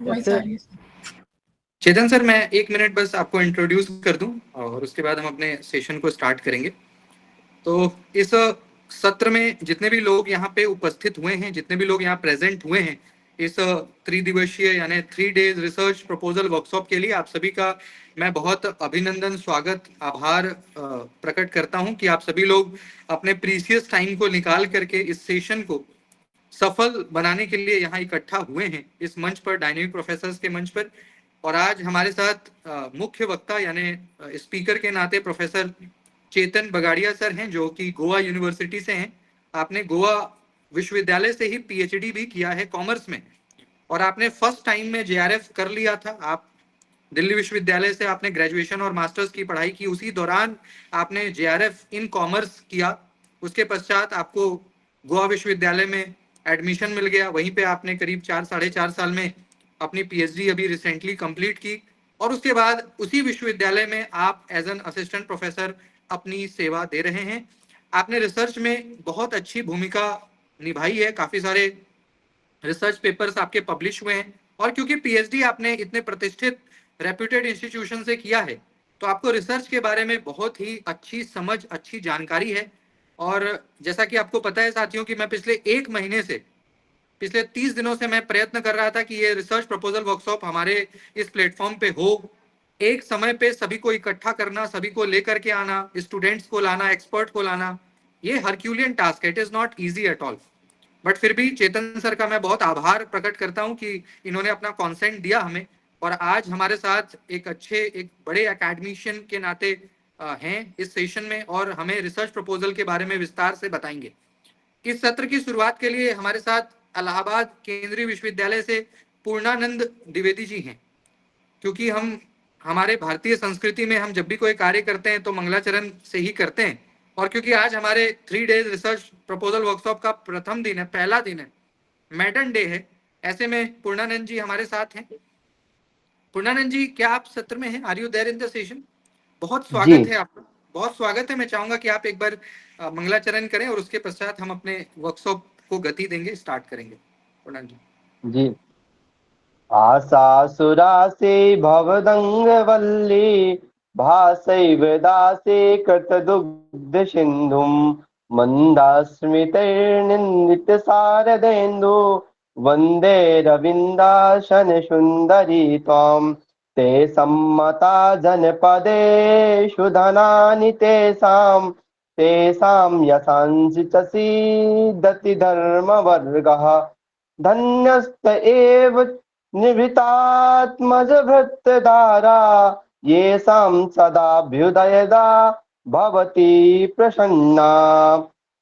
Voice आ रही है sir. चेतन sir, मैं 1 मिनट बस आपको इंट्रोड्यूस कर दूं और उसके बाद हम अपने सेशन को स्टार्ट करेंगे। तो इस सत्र में जितने भी लोग यहाँ पे उपस्थित हुए हैं, जितने भी लोग यहाँ प्रेजेंट हुए हैं इस त्रिदिवसीय यानी 3 डेज रिसर्च प्रपोजल वर्कशॉप के लिए, आप सभी का मैं बहुत अभिनंदन, स्वागत, आभार प्रकट करता हूं कि आप सभी लोग अपने प्रीसियस टाइम को निकाल करके इस सेशन को सफल बनाने के लिए यहाँ इकट्ठा हुए हैं इस मंच पर, डायनेमिक प्रोफेसर्स के मंच पर। और आज हमारे साथ मुख्य वक्ता यानी स्पीकर के नाते प्रोफेसर चेतन बगाड़िया सर हैं, जो कि गोवा यूनिवर्सिटी से हैं। आपने गोवा विश्वविद्यालय से ही पीएचडी भी किया है कॉमर्स में, और आपने फर्स्ट टाइम में जेआरएफ कर लिया था। आप दिल्ली विश्वविद्यालय से आपने ग्रेजुएशन और मास्टर्स की पढ़ाई की, उसी दौरान आपने जेआरएफ इन कॉमर्स किया। उसके पश्चात आपको गोवा विश्वविद्यालय में एडमिशन मिल गया, वहीं पे आपने करीब 4 साढ़े 4 साल में अपनी पीएचडी अभी रिसेंटली कंप्लीट की, और उसके बाद उसी विश्वविद्यालय में आप एज एन असिस्टेंट प्रोफेसर अपनी सेवा दे रहे हैं। आपने रिसर्च में बहुत अच्छी भूमिका निभाई है, काफी सारे रिसर्च पेपर्स आपके पब्लिश हुए हैं, और क्योंकि पीएचडी आपने इतने प्रतिष्ठित रेप्यूटेड इंस्टीट्यूशन से किया है, तो आपको रिसर्च के बारे में बहुत ही अच्छी समझ, अच्छी जानकारी है। और जैसा कि आपको पता है साथियों कि मैं पिछले 1 महीने से, पिछले 30 दिनों से मैं प्रयत्न कर रहा था कि ये रिसर्च प्रपोजल वर्कशॉप हमारे इस प्लेटफॉर्म पे हो। एक समय पे सभी को इकट्ठा करना, सभी को लेकर के आना, स्टूडेंट्स को लाना, एक्सपर्ट को लाना, ये हरक्यूलियन टास्क है, it is not easy at all. But फिर भी चेतन सर का मैं बहुत आभार प्रकट करता हूं कि इन्होंने अपना कॉन्सेंट दिया हमें, और आज हमारे साथ एक बड़े एकेडमिशियन के नाते हैं इस सेशन में, और हमें रिसर्च प्रपोजल के बारे में विस्तार से बताएंगे। इस सत्र की शुरुआत के लिए हमारे साथ इलाहाबाद केंद्रीय विश्वविद्यालय से पूर्णानंद द्विवेदी जी हैं। क्योंकि हम हमारे भारतीय संस्कृति में हम जब भी कोई कार्य करते हैं तो मंगलाचरण से ही करते हैं, और क्योंकि आज हमारे 3 डेज रिसर्च प्रपोजल वर्कशॉप का प्रथम दिन है, पहला दिन है, मैडन डे है, ऐसे में पूर्णानंद जी हमारे साथ हैं। पूर्णानंद जी, क्या आप सत्र में हैं? Are you there in the session? बहुत जी स्वागत है आपका, बहुत स्वागत है। मैं चाहूंगा कि आप एक बार मंगलाचरण करें और उसके पश्चात हम अपने वर्कशॉप को गति देंगे, स्टार्ट करेंगे। पूर्णानंद जी। जी आशासुरासे भवदङ्गवल्ली भासैव दासे कृतदुग्धसिन्धुं मन्दास्मितैर्निन्दितशारदेन्दु वन्दे रविन्दासनसुन्दरी त्वां ते सम्मता जनपदेषु धनानि तेषां यशांसि च सीदति धर्मवर्गः धन्यस्त एव निभृतात्मजभृतधारा येषां सदाभ्युदयदा भवति प्रसन्ना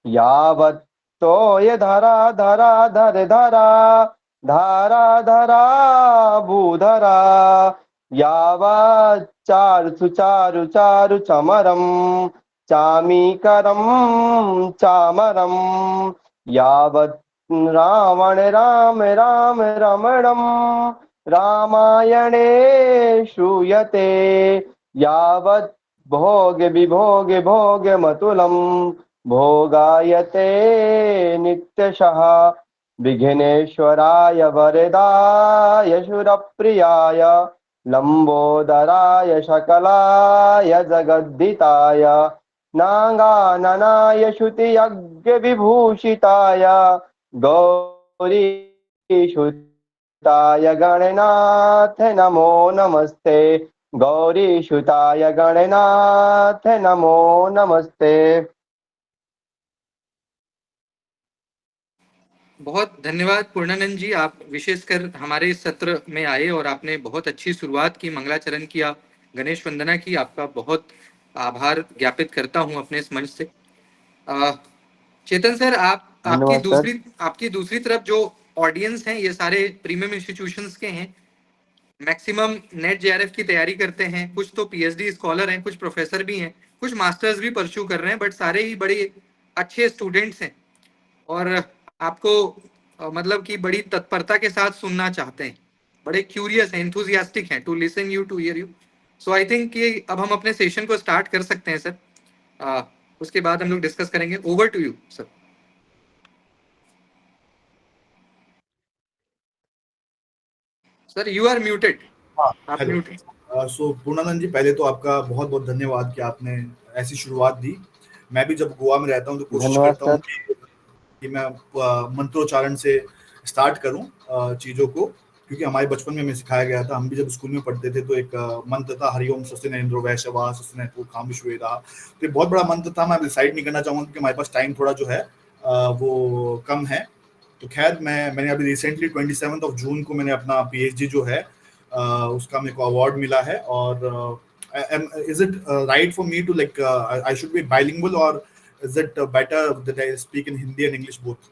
यावत् तोयधरा धरा धर धरा धारा धरा भूधरा यावत् चारु चारु चारु चमरं चामीकरं चामरं यावत् रावण राम राम रमणं रामायणे श्रूयते यावत् भोग विभोग भोगमतुलं भोगायते नित्यशः विघ्नेश्वराय वरदाय शूरप्रियाय लंबोदराय शकलाय जगद्दिताय नागाननाय श्रुतियज्ञविभूषिताय गौरीशुताय गणनाथ नमो नमस्ते गौरीशुताय गणनाथ नमो नमस्ते। बहुत धन्यवाद पूर्णानंद जी, आप विशेषकर हमारे इस सत्र में आए और आपने बहुत अच्छी शुरुआत की, मंगलाचरण किया, गणेश वंदना की। आपका बहुत आभार ज्ञापित करता हूं अपने इस मंच से। चेतन सर, आप धन्यवाद सर। आपकी दूसरी तरफ जो ऑडियंस हैं, ये सारे प्रीमियम इंस्टीट्यूशंस के हैं, मैक्सिमम नेट जेआरएफ की तैयारी करते हैं, कुछ तो पीएचडी स्कॉलर हैं, कुछ प्रोफेसर भी हैं, कुछ मास्टर्स भी परस्यू कर रहे हैं, बट सारे ही बड़े अच्छे स्टूडेंट्स हैं, और आपको मतलब कि बड़ी तत्परता के साथ सुनना चाहते हैं, बड़े क्यूरियस हैं, एंथुजियास्टिक हैं to listen you, to hear you. So I think कि अब हम अपने सेशन को स्टार्ट कर सकते हैं सर। उसके बाद हम लोग डिस्कस करेंगे। Over to you sir. Sir you are muted, आप हेलो। म्यूट हैं। सो पूर्णानंद जी, पहले तो आपका बहुत बहुत धन्यवाद कि आपने ऐसी शुरुआत दी। मैं भी जब गोवा में रहता हूँ तो कोशिश धन्यवाद करता हूँ सर। कि मैं मंत्रोच्चारण से स्टार्ट करूँ चीज़ों को, क्योंकि हमारे बचपन में हमें सिखाया गया था। हम भी जब स्कूल में पढ़ते थे तो एक मंत्र था, हरिओम स्वस्ति इंद्रो वैश्यवा स्वस्ति नः खाम विश्वेदा। तो ये बहुत बड़ा मंत्र था। मैं डिसाइड नहीं करना चाहूँगा क्योंकि हमारे पास टाइम थोड़ा जो है वो कम है। तो खैर मैंने अभी रिसेंटली 27 जून को मैंने अपना पीएचडी जो है उसका मेरे को अवार्ड मिला है। और is it right for me to like I should be bilingual, or is it better that I speak in Hindi and English both?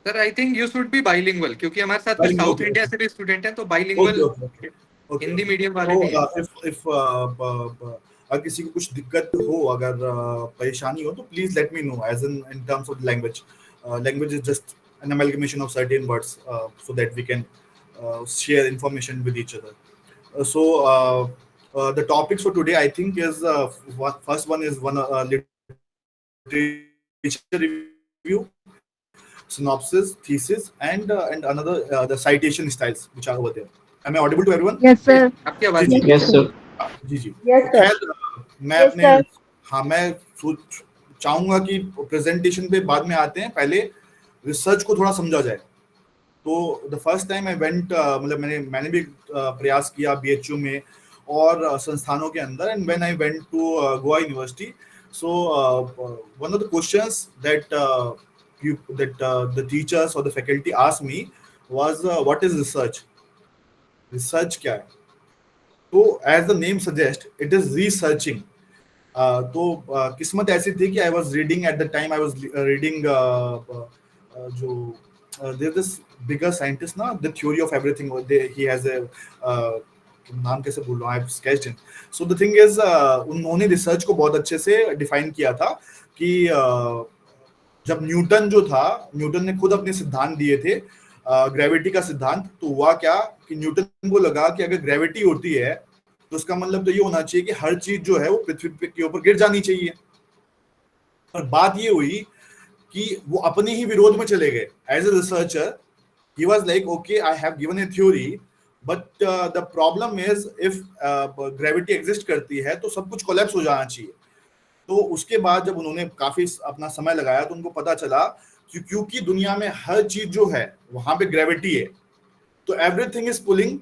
Sir I think you should be bilingual, क्योंकि हमारे साथ कुछ Bilingual, south okay, India okay. से भी student हैं, तो bilingual Okay. Hindi medium वाले तो भी हैं। if अगर किसी को कुछ दिक्कत हो, अगर परेशानी हो, तो please let me know, as in terms of language. Language is just an amalgamation of certain words so that we can share information with each other. The topics for today, I think, is first one is one literature review, synopsis, thesis, and another the citation styles which are over there. Am I audible to everyone? Yes, sir. आपकी आवाज जी, Yes, sir. जी। Yes, तो sir. खैर मैं Yes, अपने sir. हाँ मैं चाहूंगा कि प्रेजेंटेशन पे बाद में आते हैं, पहले रिसर्च को थोड़ा समझा जाए। तो the first time I went, मतलब मैंने भी प्रयास किया बीएचयू में और संस्थानों के अंदर, and when I went to Goa university, so one of the questions that the teachers or the faculty asked me was what is research? Research क्या है? तो as the name suggests, it is researching. तो किस्मत ऐसी थी कि I was reading at the time, I was reading जो there's this bigger scientist ना, the theory of everything. He has a नाम कैसे बोल रहा हूँ, I've sketched him. So the thing is, उन्होंने रिसर्च को बहुत अच्छे से डिफाइन किया था कि जब न्यूटन जो था, न्यूटन ने खुद अपने सिद्धांत दिए थे ग्रेविटी का सिद्धांत। तो हुआ क्या कि न्यूटन को लगा कि अगर ग्रेविटी होती है तो उसका मतलब तो ये होना चाहिए कि हर चीज जो है वो पृथ्वी के ऊपर गिर जानी चाहिए। पर बात ये हुई कि वो अपने ही विरोध में चले गए। As a researcher he was like, okay, I have given a theory, but the problem is if gravity exist करती है तो सब कुछ कोलैप्स हो जाना चाहिए। तो उसके बाद जब उन्होंने काफी अपना समय लगाया तो उनको पता चला कि क्योंकि दुनिया में हर चीज जो है वहां पे ग्रेविटी है, तो everything is pulling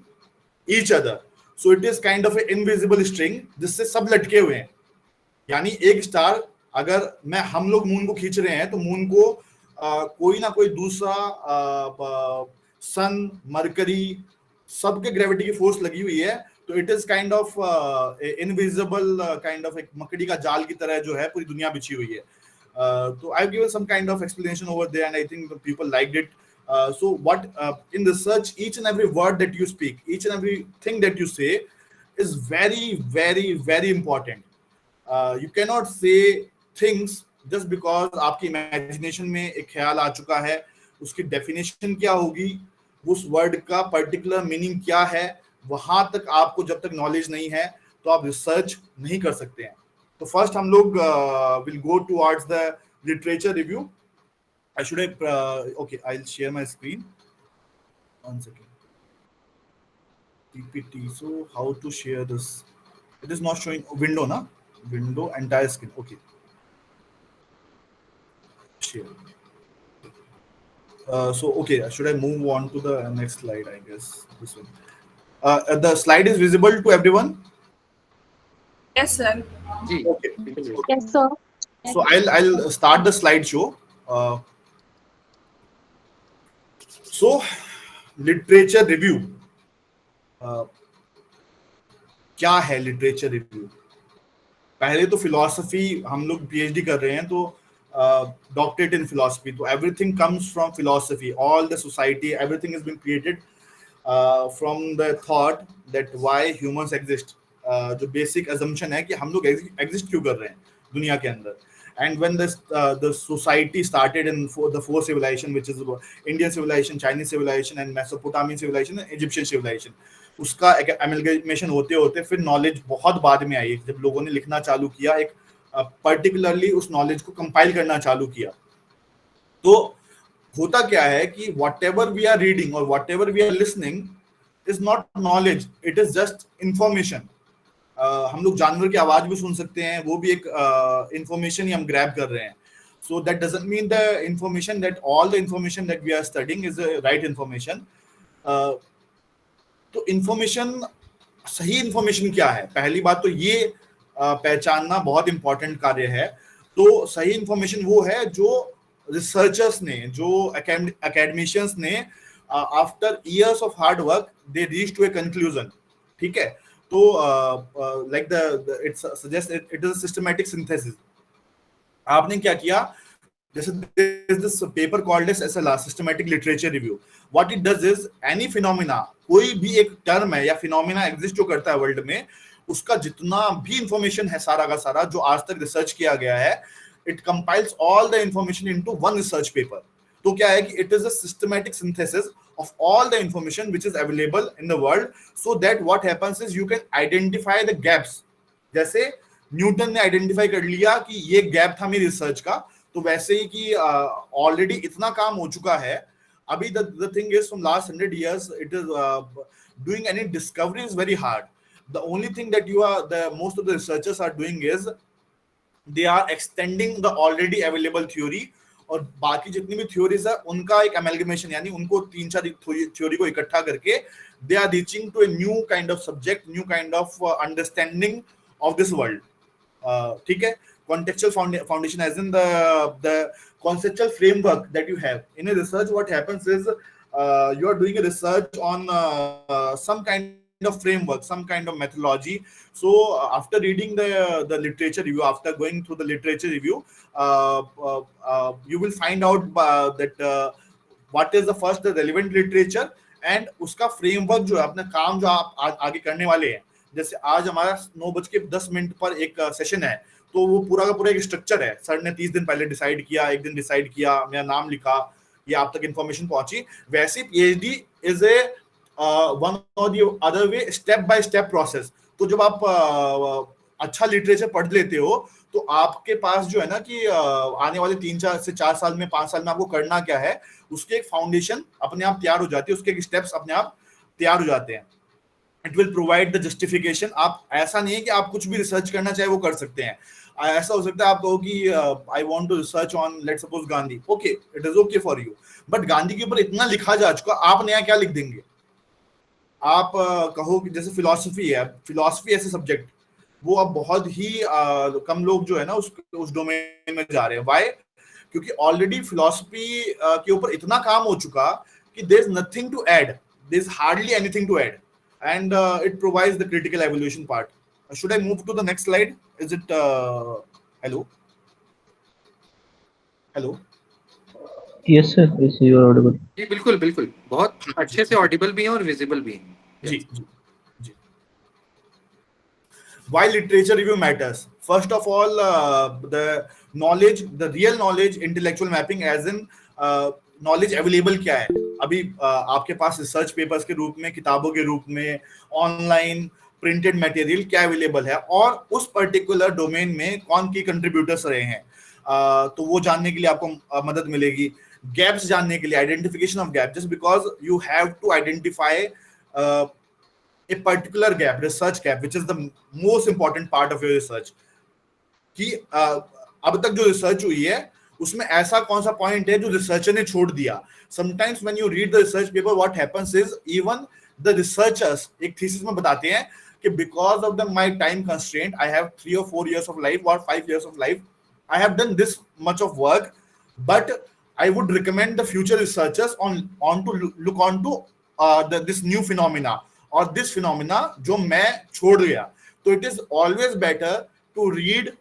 each other, so it is kind of A invisible string जिससे सब लटके हुए हैं। यानी एक स्टार, अगर हम लोग मून को खींच रहे हैं तो मून को कोई ना कोई दूसरा सन, मरकरी, सबके ग्रेविटी की फोर्स लगी हुई है। तो it is kind of invisible, kind of एक मकड़ी का जाल की तरह जो है पूरी दुनिया बिछी हुई है। तो I have given some kind of explanation over there, and I think the people liked it. So what in research, each and every word that you speak, each and every thing that you say is very, very, very important. You cannot say things just because आपकी imagination में एक ख्याल आ चुका है, उसकी definition क्या होगी, उस word का particular meaning क्या है, वहां तक आपको जब तक knowledge नहीं है तो आप research नहीं कर सकते हैं। तो first हम लोग will go towards the literature review. Should I okay, I'll share my screen. One second. PPT. So how to share this? It is not showing window, na? Window, entire screen. Okay. Share. So okay, should I move on to the next slide? I guess this one. The slide is visible to everyone. Yes, sir. Ji Okay. Yes, sir. So I'll start the slideshow. So literature review. क्या है literature review? पहले तो philosophy, हम लोग PhD कर रहे हैं तो डॉक्टरेट इन फिलॉसफी, तो everything comes from philosophy, all the society, everything is been created from the thought that why humans exist. जो बेसिक अजम्पशन है कि हम लोग एग्जिस्ट क्यों कर रहे हैं दुनिया के अंदर। And when the society started in the four civilization, which is Indian civilization, Chinese civilization, and Mesopotamian civilization, and Egyptian civilization, उसका एक amalgamation होते होते फिर knowledge बहुत बाद में आई, जब लोगों ने लिखना चालू किया, एक particularly उस knowledge को compile करना चालू किया। तो होता क्या है कि whatever we are reading or whatever we are listening is not knowledge, it is just information. हम लोग जानवर की आवाज भी सुन सकते हैं, वो भी एक इंफॉर्मेशन ही हम ग्रैब कर रहे हैं। So that doesn't mean the information that all the information that we are studying is the right information. तो इंफॉर्मेशन, सही इंफॉर्मेशन क्या है, पहली बात तो ये पहचानना बहुत इंपॉर्टेंट कार्य है। तो सही इंफॉर्मेशन वो है जो रिसर्चर्स ने, जो एकेडमिशियंस ने after years of hard work they reach to a conclusion. ठीक है, तो like the it suggest it is a systematic synthesis. आपने क्या किया, जैसे this paper called as SLR, systematic literature review. What it does is any phenomena, कोई भी एक टर्म है या फिनोमिना एग्जिस्ट जो करता है वर्ल्ड में, उसका जितना भी इंफॉर्मेशन है सारा का सारा जो आज तक रिसर्च किया गया है, it compiles all the information into one research paper. तो क्या है कि it is a systematic synthesis of all the information which is available in the world, so that what happens is you can identify the gaps। जैसे Newton ने identify कर लिया कि ये गैप था मेरी रिसर्च का, तो वैसे ही कि ऑलरेडी इतना काम हो चुका है। अभी the thing is from last 100 years it is doing any discovery is very hard. The only thing that most of the researchers are doing is they are extending the already available theory, और बाकी जितनी भी theories है उनका एक amalgamation, यानी उनको 3-4 theory को इकट्ठा करके they are reaching to a new kind of subject, new kind of understanding of this world. ठीक है, contextual foundation as in the conceptual framework that you have in a research. What happens is you are doing a research on some kind of framework, some kind of methodology. So after reading the literature review, after going through the literature review, you will find out that what is the first the relevant literature and उसका framework जो है, अपना काम जो आप आगे करने वाले हैं। जैसे आज हमारा 9:10 पर एक सेशन है, तो वो पूरा का पूरा एक स्ट्रक्चर है। सर ने 30 दिन पहले डिसाइड किया, एक दिन डिसाइड किया, मेरा नाम लिखा, ये आप तक इन्फॉर्मेशन पहुंची। वैसे PhD is a one or the other way, step by step process. तो जब आप अच्छा लिटरेचर पढ़ लेते हो तो आपके पास जो है ना कि आने वाले 3 से 4 साल में, 5 साल में आपको करना क्या है, उसके एक फाउंडेशन अपने आप तैयार हो जाती है, उसके एक स्टेप्स अपने आप तैयार हो जाते हैं। It will provide the justification. आप ऐसा नहीं है कि आप कुछ भी रिसर्च करना चाहे वो कर सकते हैं। ऐसा हो सकता है आप कहो कि I want to research on let's suppose Gandhi, okay, it is okay for you, but Gandhi के ऊपर इतना लिखा जा चुका, आप नया क्या लिख देंगे? आप कहो कि जैसे फिलॉसफी है, फिलॉसफी ऐसे सब्जेक्ट, वो अब बहुत ही कम लोग जो है ना उस डोमेन में जा रहे हैं। व्हाई? क्योंकि ऑलरेडी फिलॉसफी के ऊपर इतना काम हो चुका कि there is nothing to add, there is hardly anything to add, and it provides the critical evaluation part. Should I move to the next slide? Is it hello? Yes sir, yes you are audible. जी बिल्कुल बिल्कुल, बहुत अच्छे से Audible भी हैं और visible भी हैं। जी जी जी। Why literature review matters? First of all, the knowledge, the real knowledge, intellectual mapping, as in knowledge available क्या है अभी आपके पास रिसर्च पेपर्स के रूप में, किताबों के रूप में, ऑनलाइन प्रिंटेड मटेरियल क्या अवेलेबल है, और उस पर्टिकुलर डोमेन में कौन की कंट्रीब्यूटर्स रहे हैं, तो वो जानने के लिए आपको मदद मिलेगी। गैप्स जानने के लिए, identification of gap, just because you have to identify a particular gap, research gap, which is the most important part of your research. कि अब तक जो रिसर्च हुई है उसमें ऐसा कौन सा पॉइंट है जो रिसर्चर ने छोड़ दिया। Sometimes when you read the research paper, what happens is even the researchers एक थीसिस में बताते हैं कि because of the my time constraint, I have 3 or 4 years of life or 5 years of life, I have done this much of work, but I would recommend the future researchers on to look on to this new phenomena or this phenomena जो मैं छोड़ गया। तो it is always better to read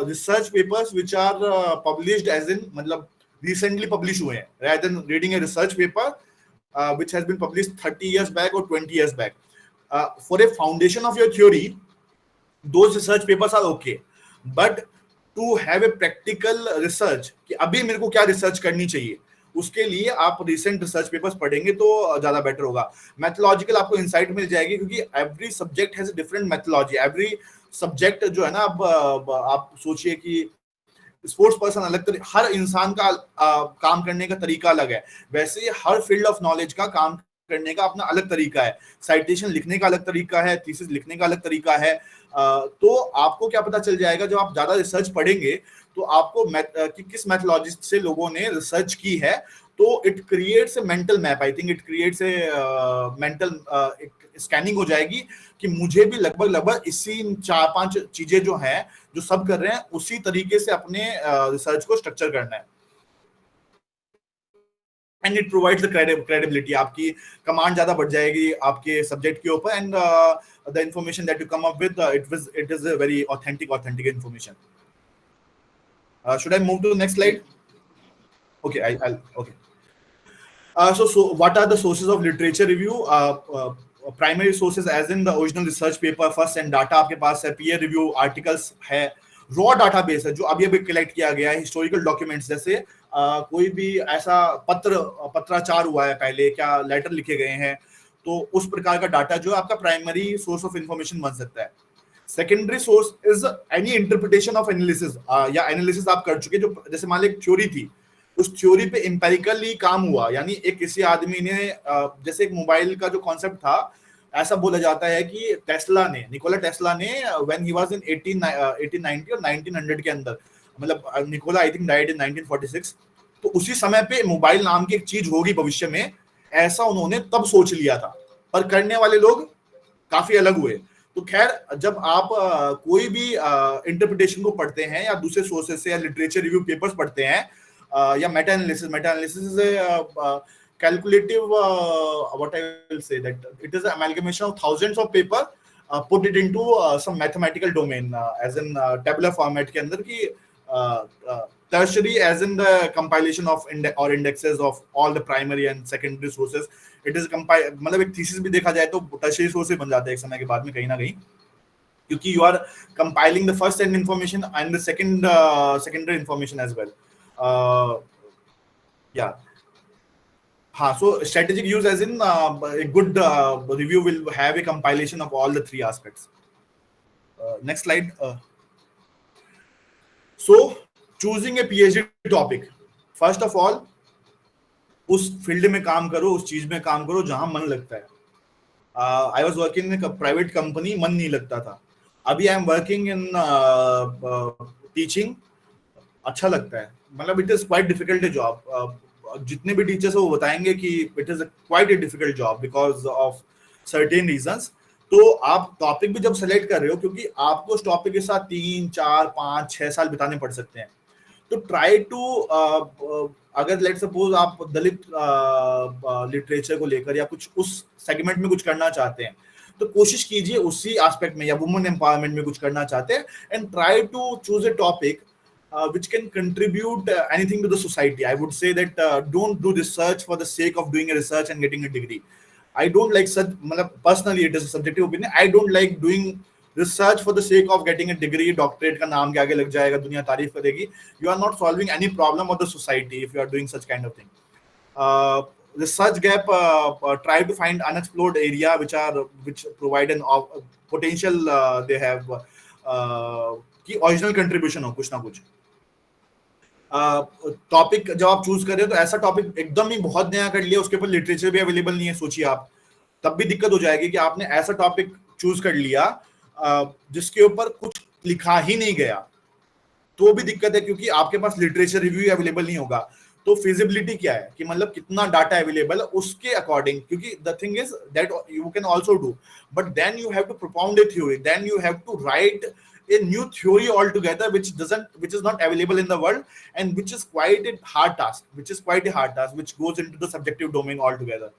research papers which are published as in मतलब recently published हुए हैं, rather than reading a research paper which has been published 30 years back or 20 years back. For a foundation of your theory, those research papers are okay, but to have a practical research कि अभी मेरे को क्या research करनी चाहिए, उसके लिए आप रिसेंट रिसर्च पेपर्स पढ़ेंगे तो ज्यादा बेटर होगा। मैथोलॉजिकल आपको इंसाइट मिल जाएगी, क्योंकि every subject has a different methodology. Every subject जो है ना, अब आप सोचिए कि स्पोर्ट्स पर्सन अलग तरीके, हर इंसान का काम करने का तरीका अलग है, वैसे हर फील्ड ऑफ नॉलेज का काम करने का अपना अलग तरीका है, साइटेशन लिखने का अलग तरीका है, थीसिस लिखने का अलग तरीका है। तो आपको क्या पता चल जाएगा जब आप ज्यादा रिसर्च पढ़ेंगे तो आपको कि किस मैथोलॉजी से लोगों ने रिसर्च की है, तो it creates a mental map. I think it creates a mental scanning हो जाएगी कि मुझे भी लगभग इसी 4-5 चीजें जो हैं जो सब कर रहे हैं उसी तरीके से अपने रिसर्च को स्ट्रक्चर करना है। And it provides the credibility, आपकी कमांड ज्यादा बढ़ जाएगी आपके सब्जेक्ट के ऊपर, and the information that you come up with it is a very authentic information. Should I move to the next slide? Okay, I'll okay. So what are the sources of literature review? Primary sources as in the original research paper first, and data आपके पास है, peer review articles है, raw database है जो अभी collect किया गया है, historical documents जैसे कोई भी ऐसा पत्राचार हुआ है पहले, क्या लेटर लिखे गए हैं, तो उस प्रकार का डाटा जो आपका प्राइमरी सोर्स ऑफ इंफॉर्मेशन बन सकता है। Secondary source is any interpretation of analysis, या एनालिसिस आप कर चुके, जो जैसे मान लो एक थ्योरी थी, उस थ्योरी पे एम्पेरिकली काम हुआ, यानी एक किसी आदमी ने जैसे एक मोबाइल का जो कॉन्सेप्ट था, ऐसा बोला जाता है कि निकोला टेस्ला ने व्हेन ही वाज इन 1890 और 1900 के अंदर, मतलब Nikola I think died in 1946, तो उसी समय पे मोबाइल नाम की एक चीज होगी भविष्य में, ऐसा उन्होंने तब सोच लिया था, पर करने वाले लोग काफी अलग हुए। तो खैर, जब आप कोई भी इंटरप्रिटेशन को पढ़ते हैं या दूसरे सोर्सेज से या लिटरेचर रिव्यू पेपर्स पढ़ते हैं, या Meta analysis is calculative, what I will say, that it is an amalgamation of thousands of paper, put it into some mathematical domain, as in tabular format के अंदर की tertiary, as in the compilation of indexes of all the primary and secondary sources. It is मतलब एक thesis भी देखा जाए तो tertiary source बन जाता है एक समय के बाद में कहीं ना कहीं, क्योंकि you are compiling the first hand information and the secondary information as well. Yeah. So strategic use as in a good review will have a compilation of all the three aspects. Next slide. So choosing a PhD topic, first of all, उस field में काम करो, उस चीज में काम करो जहां मन लगता है। I was working in private company, मन नहीं लगता था। अभी I am working in teaching, अच्छा लगता है। मतलब it is quite difficult job, जितने भी टीचर्स वो बताएंगे कि it is quite a difficult job because of certain reasons. तो आप टॉपिक भी जब सेलेक्ट कर रहे हो, क्योंकि आपको उस टॉपिक के साथ 3, 4, 5, 6 साल बिताने पड़ सकते हैं, तो ट्राई टू अगर लेट सपोज आप दलित लिटरेचर को लेकर या कुछ उस सेगमेंट में कुछ करना चाहते हैं, तो कोशिश कीजिए उसी एस्पेक्ट में, या वुमेन एम्पावरमेंट में कुछ करना चाहते हैं, and try to choose a topic which can contribute anything to the society. I would say that don't do research for the sake of doing a research and getting a degree. I don't like such, personally it is a subjective opinion, I don't like doing research for the sake of getting a degree, doctorate का नाम के आगे लग जाएगा, दुनिया तारीफ करेगी. You are not solving any problem of the society if you are doing such kind of thing. Research gap, try to find unexplored area which provide an potential, they have कि original contribution हो कुछ ना कुछ. Topic जब आप choose कर रहे हो तो ऐसा टॉपिक एकदम ही बहुत नया कर लिया, उसके ऊपर लिटरेचर भी अवेलेबल नहीं है, सोचिए आप, तब भी दिक्कत हो जाएगी कि आपने ऐसा टॉपिक चूज कर लिया जिसके ऊपर कुछ लिखा ही नहीं गया, तो भी दिक्कत है, क्योंकि आपके पास लिटरेचर रिव्यू अवेलेबल नहीं होगा। तो फिजिबिलिटी क्या है कि मतलब कितना डाटा अवेलेबल है उसके अकॉर्डिंग, क्योंकि the thing is that you can also do, but then you have to propound a theory, then you have to write a new theory altogether which is not available in the world, and which is quite a hard task, which goes into the subjective domain altogether.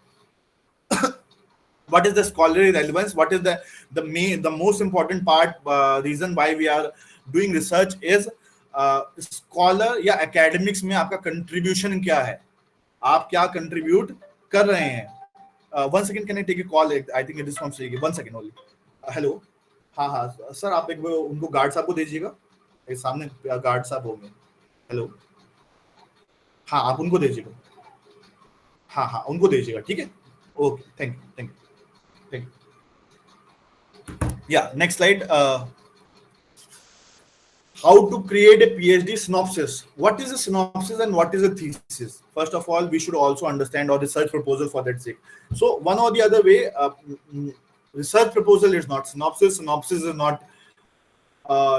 What is the scholarly relevance? What is the most important part, reason why we are doing research is scholar या academics में आपका contribution क्या है, आप क्या contribute कर रहे हैं। 1 second, can I take a call? I think it is from Swiggy. 1 second only. Hello. हाँ सर, आप एक उनको गार्ड साहब को दीजिएगा, एक सामने गार्ड साहब होंगे। हेलो, हाँ आप उनको दीजिएगा, हाँ उनको दीजिएगा, ठीक है, ओके, थैंक यू। या next slide. how to create a PhD synopsis. What is a synopsis and what is a thesis? First of all, we should also understand our research proposal for that sake. So one or the other way, research proposal is not synopsis, synopsis is not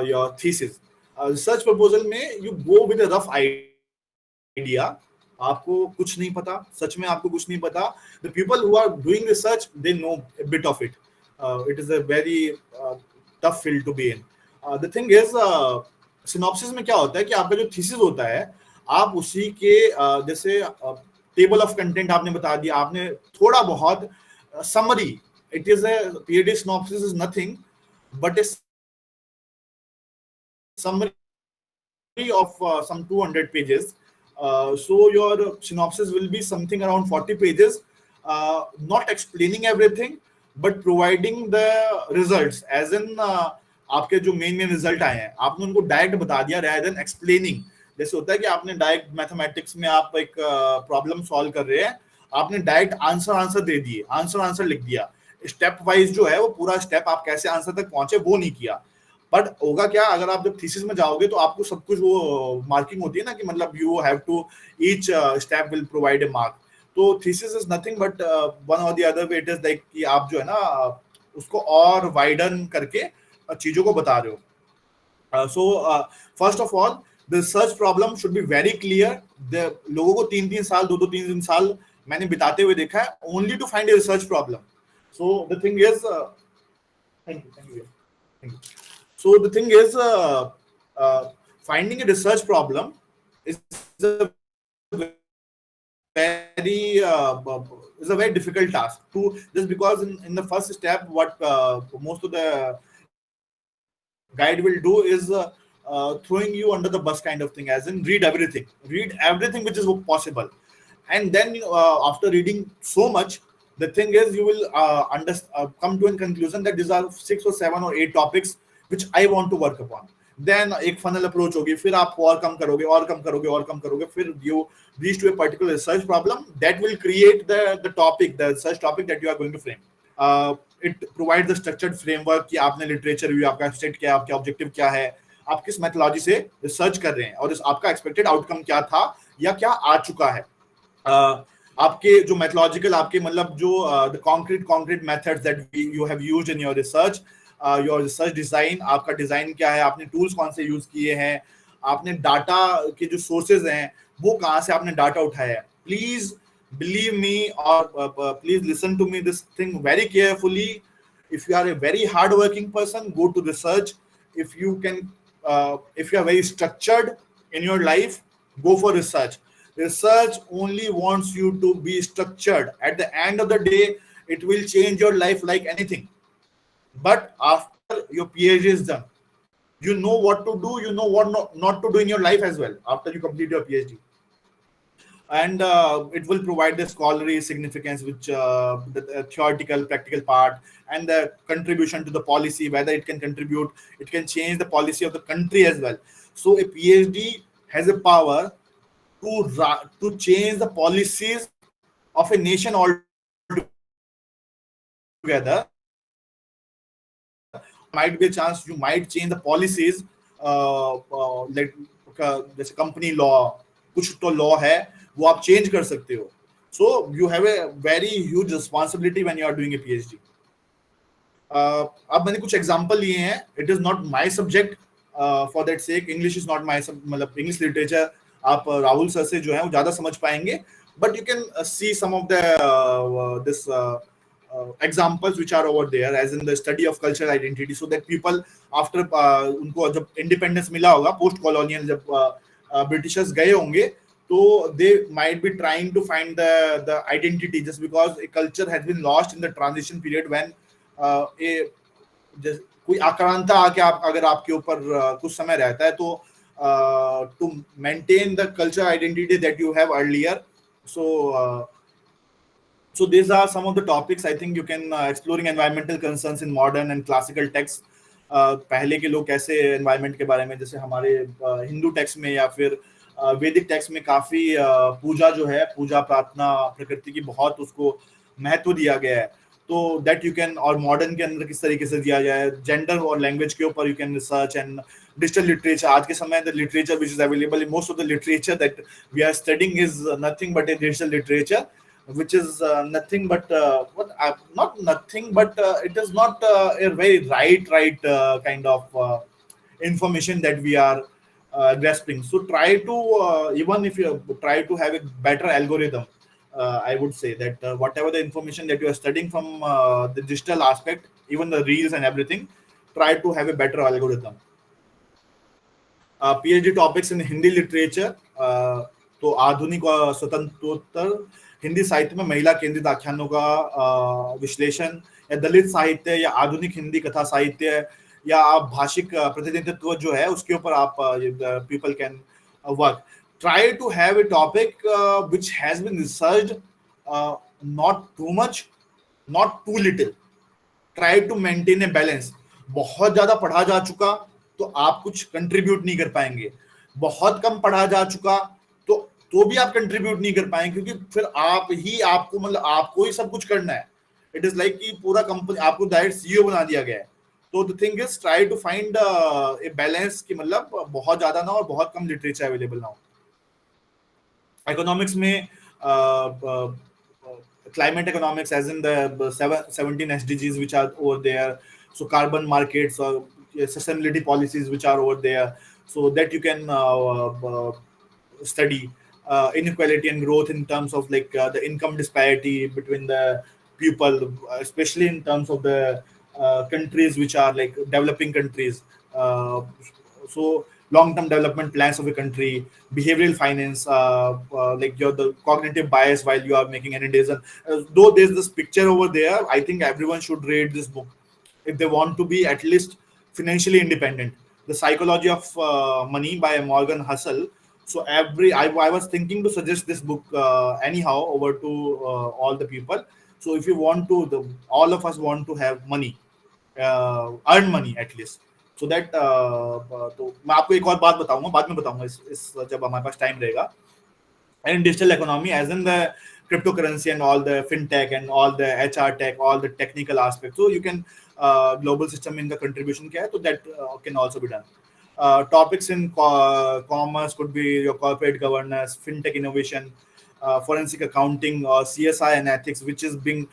your thesis. Research proposal में you go with a rough idea. आपको कुछ नहीं पता, सच में आपको कुछ नहीं पता. The people who are doing research, they know a bit of it. It is a very tough field to be in. The thing is, synopsis में क्या होता है कि आपका जो थीसिस होता है, आप उसी के जैसे टेबल ऑफ कंटेंट आपने बता दिया, आपने थोड़ा बहुत summary. It is a PhD synopsis is nothing but A summary of some 200 pages. So your synopsis will be something around 40 pages, not explaining everything but providing the results, as in आपके जो main result आए हैं आपने उनको direct बता दिया rather than explaining. जैसे होता है कि आपने डायरेक्ट मैथमेटिक्स में आप एक प्रॉब्लम सॉल्व कर रहे हैं, आपने डायरेक्ट आंसर दे दिए, आंसर लिख दिया. स्टेप वाइज जो है वो पूरा स्टेप आप कैसे आंसर तक पहुंचे वो नहीं किया. बट होगा क्या, अगर आप जब थीसिस में जाओगे तो आपको सब कुछ वो मार्किंग होती है ना, कि मतलब you have to each step will provide a mark. तो thesis is nothing but one or the other way. It is like कि आप जो है ना उसको और वाइडन करके चीजों को बता रहे हो. So first of all the research problem should be very clear. लोगों को 3 साल 2-3 साल मैंने बिताते हुए देखा है only to find a research problem. So the thing is thank you. So the thing is, finding a research problem is a very difficult task. Just because in the first step, what most of the guide will do is throwing you under the bus kind of thing, as in read everything which is possible, and then after reading so much, the thing is you will come to a conclusion that these are 6 or 7 or 8 topics which I want to work upon. Then एक funnel approach होगी, फिर आप और कम करोगे, फिर you reach to a particular research problem that will create the research topic that you are going to frame. It provides the structured framework कि आपने literature review, आपका state क्या है, आपका objective क्या है, आप किस methodology से research कर रहे हैं और आपका expected outcome क्या था या क्या आ चुका है. आपके जो methodological, आपके मतलब जो the concrete methods that you have used in your research, your research design, आपका डिजाइन क्या है, आपने टूल्स कौन से यूज किए हैं, आपने डाटा के जो सोर्सेज हैं वो कहाँ से आपने डाटा उठाया है. प्लीज बिलीव मी और please listen to me this thing very carefully. If you are a very hard working person, go to research. If you are very structured in your life, go for research. Research only wants you to be structured. At the end of the day, it will change your life like anything. But after your PhD is done, you know what to do, you know what not to do in your life as well after you complete your PhD. And it will provide the scholarly significance, which the theoretical, practical part, and the contribution to the policy, whether it can contribute, it can change the policy of the country as well. So a PhD has a power to change the policies of a nation altogether. Might be a chance you might change the policies, like जैसे company law, कुछ तो law है वो आप change कर सकते हो. So you have a very huge responsibility when you are doing a PhD. अब मैंने कुछ एग्जांपल लिए हैं. It is not my subject, for that sake English is not my मतलब English literature आप राहुल सर से जो है वो ज्यादा समझ पाएंगे. But you can see some of the this examples which are over there, as in the study of cultural identity, so that people after उनको जब independence मिला होगा, post colonial जब Britishers गए होंगे, तो they might be trying to find the identity, just because a culture has been lost in the transition period when कोई आक्रांता आके अगर आपके ऊपर कुछ समय रहता है, तो to maintain the cultural identity that you have earlier. So these are some of the topics I think you can exploring environmental concerns in modern and classical texts. पहले के लोग कैसे environment के बारे में, जैसे हमारे हिंदू टेक्स्ट में या फिर वैदिक टेक्स्ट में काफी पूजा जो है, पूजा प्रार्थना प्रकृति की बहुत उसको महत्व दिया गया है. तो दैट यू कैन, और मॉडर्न के अंदर किस तरीके से दिया जाए, जेंडर और लैंग्वेज के ऊपर you can research, and digital literature. आज के समय the literature which is available in most of the literature that we are studying is nothing but a digital literature which is nothing but not nothing but it is not a very right kind of information that we are grasping. So try to even if you try to have a better algorithm, I would say that whatever the information that you are studying from the digital aspect, even the reels and everything, try to have a better algorithm. PhD topics in Hindi literature. तो आधुनिक और स्वतंत्रोत्तर हिंदी साहित्य में महिला केंद्रित आख्यानों का विश्लेषण, या दलित साहित्य, या आधुनिक हिंदी कथा साहित्य, या आप भाषिक प्रतिनिधित्व जो है उसके ऊपर आप people can work. Try to have a topic which has been researched, not too much, not too little. Try to maintain a balance. बहुत ज्यादा पढ़ा जा चुका तो आप कुछ कंट्रीब्यूट नहीं कर पाएंगे, बहुत कम पढ़ा जा चुका तो भी आप कंट्रीब्यूट नहीं कर पाएंगे, क्योंकि फिर आपको मतलब आपको ही सब कुछ करना है. इट इज लाइक कि पूरा कंपनी आपको डायरेक्ट सीईओ बना दिया गया है. तो the thing is try to find a balance कि मतलब बहुत ज्यादा ना और बहुत कम लिटरेचर अवेलेबल ना हो. इकोनॉमिक्स में climate economics, as in the 17 SDGs which are over there, so carbon markets or sustainability policies which are over there, so that you can study inequality and growth in terms of like the income disparity between the people, especially in terms of the countries which are like developing countries. So long-term development plans of a country, behavioral finance, like the cognitive bias while you are making any decision. Though there's this picture over there, I think everyone should read this book if they want to be at least financially independent. The Psychology of Money by Morgan Housel. So I was thinking to suggest this book anyhow over to all the people. So if you want to, all of us want to have money, earn money at least. So that तो मैं आपको एक और बात बताऊंगा, बाद में बताऊंगा इस जब हमारे पास टाइम रहेगा. And digital economy, as in the cryptocurrency and all the fintech and all the HR tech, all the technical aspects. So you can global system in the contribution क्या है, तो that can also be done. Topics in commerce could be your corporate governance, fintech innovation, forensic accounting, CSI and ethics, which is being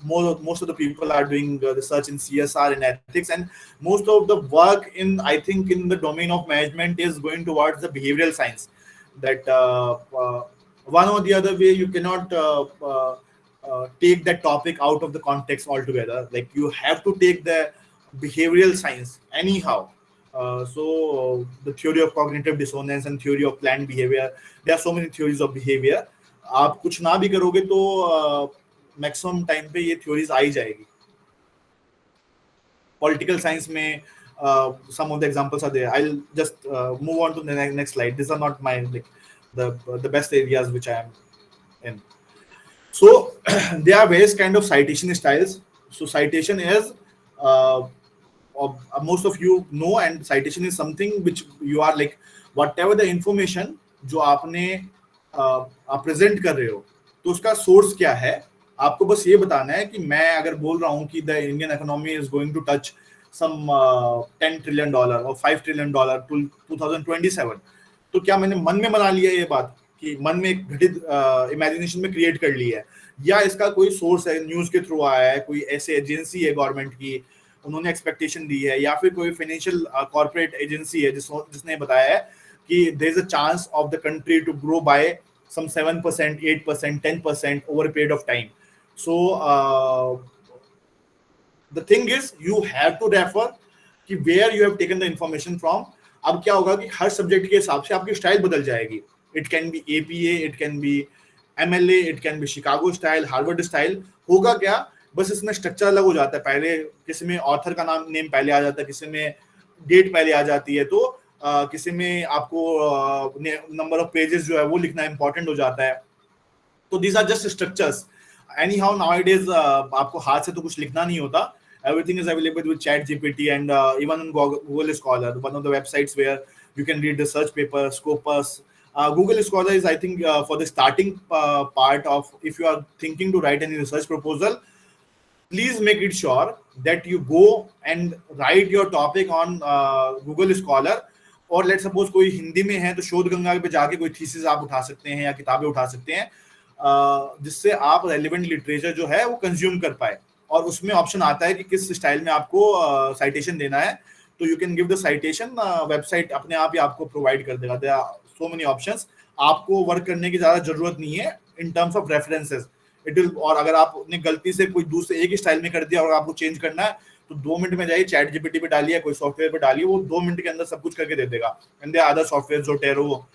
most of the people are doing research in CSR and ethics, and most of the work in, I think, in the domain of management is going towards the behavioral science. That one or the other way you cannot take that topic out of the context altogether. Like you have to take the behavioral science anyhow. So the theory of cognitive dissonance and theory of planned behavior, there are so many theories of behavior. आप कुछ ना भी करोगे तो maximum time पे ये theories आ ही जाएगी. Political science में some of the examples are there. I'll just move on to the next slide. These are not my like the best areas which I am in. So there are various kind of citation styles. So citation is most of you know, and citation is something which you are like whatever the information जो आपने आप present कर रहे हो तो उसका source क्या है, आपको बस ये बताना है कि मैं अगर बोल रहा हूँ कि the Indian economy is going to touch some $10 trillion or $5 trillion till 2027, तो क्या मैंने मन में बना लिया ये बात कि मन में एक घटित इमेजिनेशन में क्रिएट कर ली है, या इसका कोई सोर्स है, न्यूज के थ्रू आया है, कोई ऐसे एजेंसी है गवर्नमेंट की, उन्होंने एक्सपेक्टेशन दी है, या फिर कोई फाइनेंशियल कॉर्पोरेट एजेंसी है जिसने बताया है कि there is a chance of the country to grow by some 7%, 8%, 10% over a period of time. So the thing is you have to refer कि where you have taken the information from. अब क्या होगा कि हर subject के हिसाब से आपकी style बदल जाएगी. It can be APA, it can be MLA, it can be Chicago style, Harvard style. होगा क्या, बस इसमें स्ट्रक्चर अलग हो जाता है. पहले किसी में ऑथर का नेम पहले आ जाता है, किसी में डेट पहले आ जाती है, तो किसी में आपको नंबर ऑफ पेजेस जो है वो लिखना इंपॉर्टेंट हो जाता है. तो these are just structures. Anyhow nowadays आपको हाथ से तो कुछ लिखना नहीं होता. Everything is available with ChatGPT and even on Google Scholar, one of the websites where you can read research papers, Scopus. Google Scholar is, I think, for the starting part of if you are thinking to write any research proposal, please make it sure that you go and write your topic on Google Scholar, और let suppose कोई हिंदी में है तो शोध गंगा पे जाके कोई thesis आप उठा सकते हैं या किताबें उठा सकते हैं, जिससे आप रेलिवेंट लिटरेचर जो है वो कंज्यूम कर पाए। और उसमें ऑप्शन आता है कि किस स्टाइल में आपको साइटेशन देना है, तो you can give the citation, website अपने आप ही आपको प्रोवाइड कर देगा। There are so many options, आपको वर्क करने की ज्यादा जरूरत नहीं है in terms of references. It will, और अगर आपने गलती से कोई दूसरे एक ही स्टाइल में कर दिया और आपको चेंज करना है तो 2 मिनट में जाइए चैट जीपीटी पे डालिए, कोई सॉफ्टवेयर पे डालिए, वो 2 मिनट के अंदर सब कुछ करके दे देगा। And there are other software, Zotero,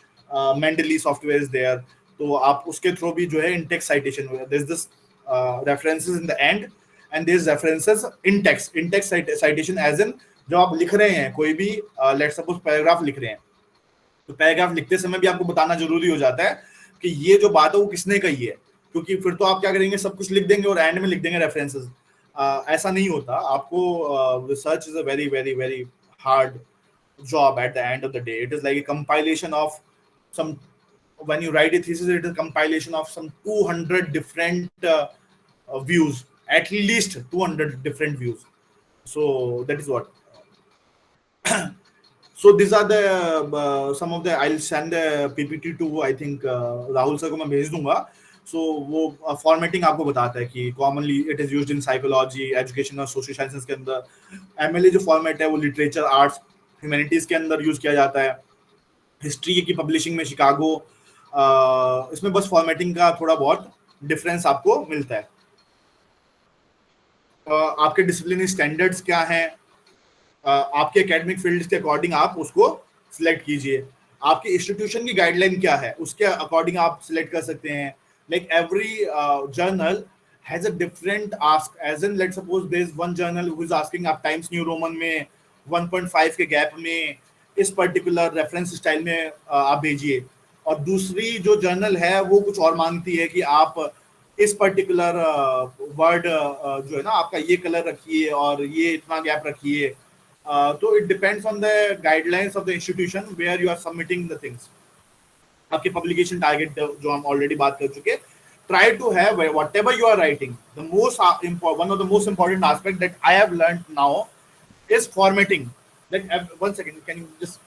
Mendeley software is there, तो आप उसके थ्रू भी जो है in text citation, there is this references in the end and there is references in text. In text citation as in जब आप लिख रहे हैं कोई भी, लेट्स सपोज पैराग्राफ लिख रहे हैं, तो पैराग्राफ लिखते समय भी आपको बताना जरूरी हो जाता है कि ये जो बात है वो किसने कही है, क्योंकि फिर तो आप क्या करेंगे, सब कुछ लिख देंगे और एंड में लिख देंगे रेफरेंसेस। ऐसा नहीं होता। आपको research is a very very very hard job at the end of the day. It is like a compilation of some, when you write a thesis, it is a compilation of some 200 different views, at least 200 different views. So that is what. So these are the some of the, I'll send the PPT to, I think Rahul sir को मैं भेज दूंगा। So वो formatting आपको बताता है कि commonly it is used in psychology, education और सोशल साइंसेस के अंदर। एमएलए जो फॉर्मेट है वो लिटरेचर, आर्ट्स, ह्यूमैनिटीज के अंदर यूज किया जाता है। हिस्ट्री की पब्लिशिंग में शिकागो, इसमें बस फॉर्मेटिंग का थोड़ा बहुत डिफरेंस आपको मिलता है। आपके डिसिप्लिनरी स्टैंडर्ड्स क्या हैं, आपके एकेडमिक फील्ड के अकॉर्डिंग आप उसको सिलेक्ट कीजिए। आपके इंस्टीट्यूशन की गाइडलाइन क्या है उसके अकॉर्डिंग आप सिलेक्ट कर सकते हैं। Like every journal has a different ask, as in let's suppose there is one journal who is asking आप Times New Roman में 1.5 के गैप में इस पर्टिकुलर रेफरेंस स्टाइल में आप भेजिए, और दूसरी जो जर्नल है वो कुछ और मांगती है कि आप इस पर्टिकुलर वर्ड जो है ना आपका ये कलर रखिए और ये इतना गैप रखिए। तो it depends on the guidelines of the institution where you are submitting the things. आपके पब्लिकेशन टारगेट जो हम ऑलरेडी बात कर चुके, try to have whatever you are writing, the most one of the most important aspect that I have learned now is formatting. That one second, can you just,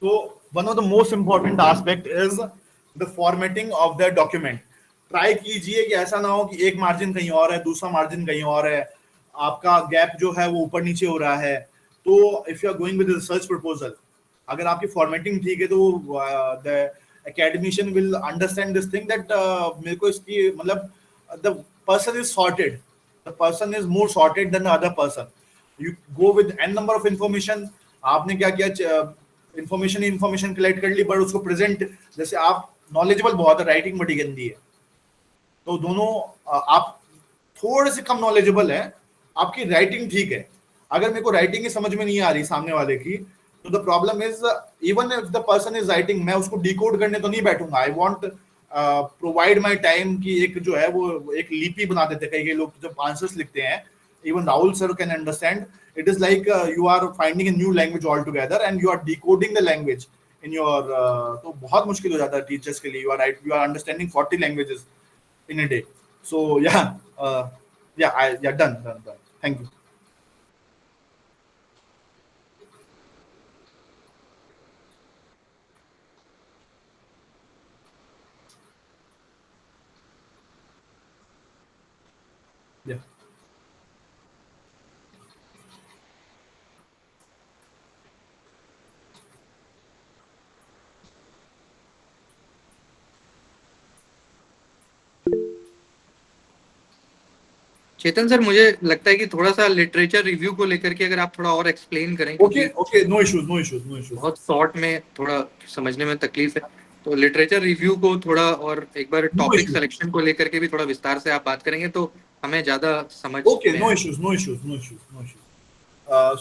so one of the most important aspect is the formatting of the document. Try कीजिए कि ऐसा ना हो कि एक margin कहीं और है, दूसरा मार्जिन कहीं और है, आपका गैप जो है वो ऊपर नीचे हो रहा है। तो if you are going with research proposal, अगर आपकी फॉर्मेटिंग ठीक है तो the academician will understand this thing that मेरे को इसकी मतलब the person is sorted, the person is more sorted then the other person. You go with an number of information, आपने क्या किया, इंफॉर्मेशन कलेक्ट कर ली, बट उसको प्रेजेंट, जैसे आप नॉलेजेबल बहुत है, राइटिंग बड़ी गंदी है, तो दोनों आप थोड़े से कम नॉलेजेबल है, आपकी राइटिंग ठीक है। अगर मेरे को राइटिंग ही समझ में नहीं आ रही सामने वाले की, तो the problem is even if the person is writing, मैं उसको डिकोड करने तो नहीं बैठूंगा। I want provide my time की एक जो है वो एक लिपि बना देते हैं कई लोग जब आंसर्स लिखते हैं। Even Rahul sir can understand, it is like you are finding a new language all together and you are decoding the language in your, तो बहुत मुश्किल हो जाता है टीचर्स के लिए। You are understanding 40 languages in a day. So done. Thank you. Yeah. Chetan sir, मुझे लगता है कि थोड़ा सा लिटरेचर रिव्यू को लेकर के अगर आप थोड़ा और एक्सप्लेन करें। Okay, no issues. बहुत शॉर्ट में थोड़ा समझने में तकलीफ है, तो लिटरेचर रिव्यू को थोड़ा और एक बार टॉपिक सिलेक्शन को लेकर के भी थोड़ा विस्तार से आप बात करेंगे तो हमें ज्यादा समझ। Okay, no issues.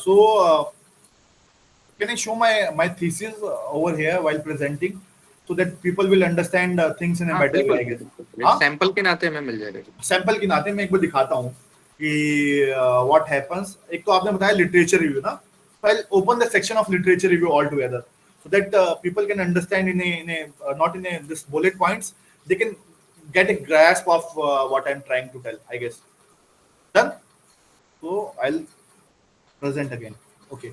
So can I show my thesis over here while presenting so that people will understand things in a better way, I guess. Sample के नाते हमें मिल जाएगा। सैंपल के नाते मैं एक बार दिखाता हूँ कि what happens। एक तो आपने बताया लिटरेचर रिव्यू ना, I'll open the section of literature review altogether so that people can understand in a not in a this bullet points, they can get a grasp of what I'm trying to tell, I guess. Done. So I'll present again. Okay,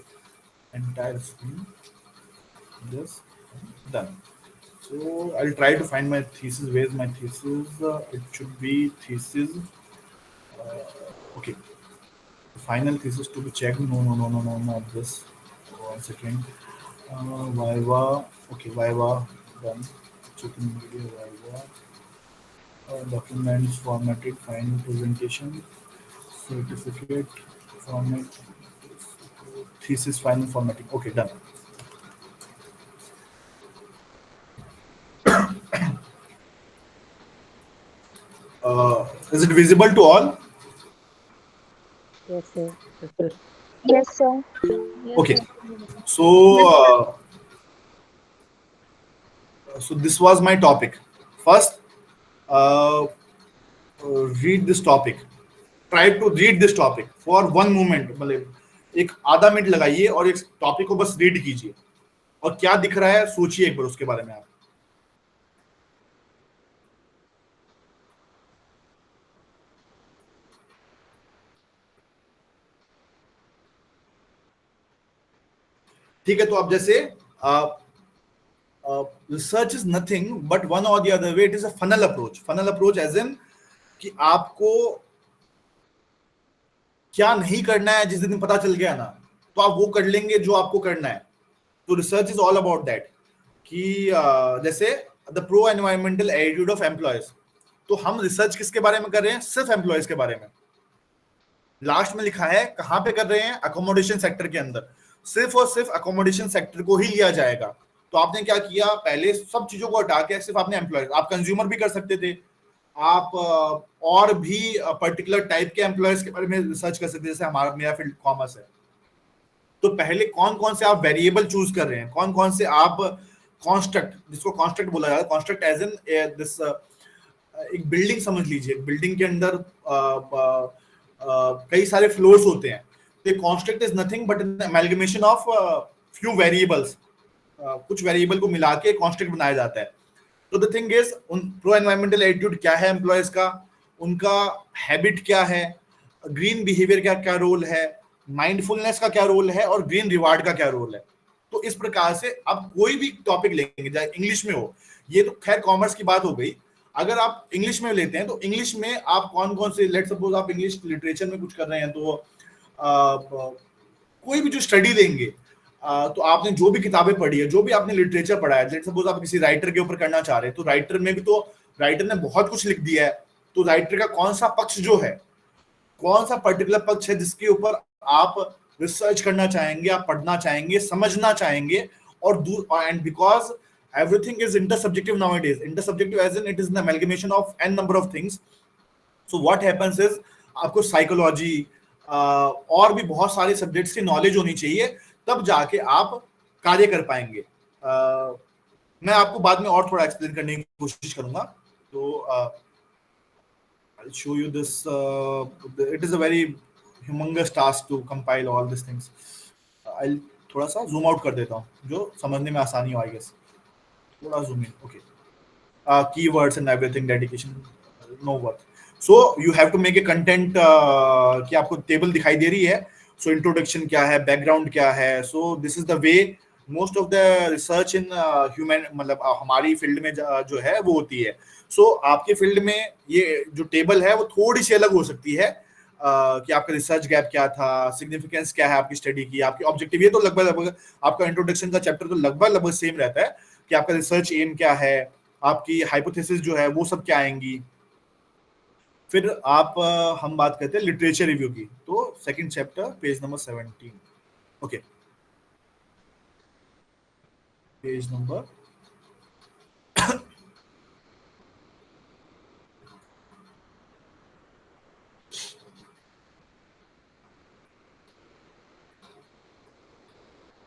entire screen. Yes, done. So I'll try to find my thesis. Where's my thesis? It should be thesis. Okay, the final thesis to be checked. No, not this. 1 second. Viva. Okay, Viva done. Checking video. Viva. Documents formatted. Final presentation. Certificate format. Thesis final formatting. Okay, done. Is it visible to all? Yes, sir. Yes, sir. Okay. So, so this was my topic. First, read this topic. Try to read this topic for 1 moment. मतलब एक आधा minute लगाइए और इस topic को बस read कीजिए और क्या दिख रहा है सोचिए एक बार उसके बारे में आप. ठीक है, तो अब जैसे research is nothing but one or the other way it is a funnel approach as in कि आपको क्या नहीं करना है. जिस दिन पता चल गया ना तो आप वो कर लेंगे जो आपको करना है. तो research is all about that कि जैसे the pro environmental attitude of employees. तो हम रिसर्च किसके बारे में कर रहे हैं? सिर्फ एम्प्लॉयज के बारे में. लास्ट में लिखा है कहां पे कर रहे हैं? अकोमोडेशन सेक्टर के अंदर. सिर्फ और सिर्फ अकोमोडेशन सेक्टर को ही लिया जाएगा. तो आपने क्या किया? पहले सब चीजों को हटा के सिर्फ आपने एम्प्लॉयज. आप कंज्यूमर भी कर सकते थे, आप और भी पर्टिकुलर टाइप के एम्प्लॉयज के बारे में रिसर्च कर सकते थे. जैसे मेरा फील्ड कॉमर्स है, तो पहले कौन कौन से आप वेरिएबल चूज कर रहे हैं, कौन कौन से आप कॉन्स्ट्रक्ट, जिसको कॉन्स्ट्रक्ट बोला जाता है, कॉन्स्ट्रक्ट एज इन दिस एक बिल्डिंग समझ लीजिए. बिल्डिंग के अंदर कई सारे फ्लोर्स होते हैं. तो construct is nothing but an amalgamation of few variables. कुछ वेरिएबल को मिला के कॉन्स्ट्रक्ट बनाया जाता है. तो द थिंग इज उन प्रो एनवायरमेंटल एटीट्यूड क्या है एम्प्लॉयज का, उनका हैबिट क्या है, ग्रीन बिहेवियर का क्या रोल है, माइंडफुलनेस का क्या रोल है और ग्रीन रिवार्ड का क्या रोल है. तो इस प्रकार से आप कोई भी टॉपिक लेंगे, चाहे इंग्लिश में हो, ये तो खैर कॉमर्स की बात हो गई. अगर आप इंग्लिश में लेते हैं तो इंग्लिश में आप कौन कौन से, लेट सपोज आप इंग्लिश लिटरेचर में कुछ कर रहे हैं तो कोई भी जो स्टडी देंगे तो आपने जो भी किताबें पढ़ी है, जो भी आपने लिटरेचर पढ़ा है, लेट सपोज आप किसी राइटर के ऊपर करना चाह रहे हैं तो राइटर में भी तो राइटर ने बहुत कुछ लिख दिया है. तो राइटर का कौन सा पक्ष जो है, कौन सा पर्टिकुलर पक्ष है जिसके ऊपर आप रिसर्च करना चाहेंगे, आप पढ़ना चाहेंगे, समझना चाहेंगे. और and because everything is intersubjective nowadays. Intersubjective as in it is an amalgamation of n number of things. So what happens is आपको साइकोलॉजी और भी बहुत सारे सब्जेक्ट्स की नॉलेज होनी चाहिए, तब जाके आप कार्य कर पाएंगे. मैं आपको बाद में और थोड़ा एक्सप्लेन करने की कोशिश करूंगा. तो I'll show you this. It is a very humongous task to compile all these things. I'll थोड़ा सा जूम आउट कर देता हूँ जो समझने में आसानी हो, आई गेस. थोड़ा zoom in. Okay. Keywords and everything, dedication, no work. So you have to make a content कि आपको टेबल दिखाई दे रही है. So introduction क्या है, background क्या है. So this is the way most of the research in human, मतलब हमारी फील्ड में जो है वो होती है. So आपके फील्ड में ये जो टेबल है वो थोड़ी सी अलग हो सकती है कि आपका रिसर्च गैप क्या था, सिग्निफिकेंस क्या है आपकी स्टडी की, आपकी ऑब्जेक्टिव. ये तो लगभग आपका इंट्रोडक्शन का चैप्टर तो लगभग सेम रहता है कि आपका रिसर्च एम क्या है, आपकी हाइपोथेसिस जो है वो सब क्या आएंगी. फिर आप हम बात करते हैं लिटरेचर रिव्यू की. तो second chapter page number 17. Okay, page number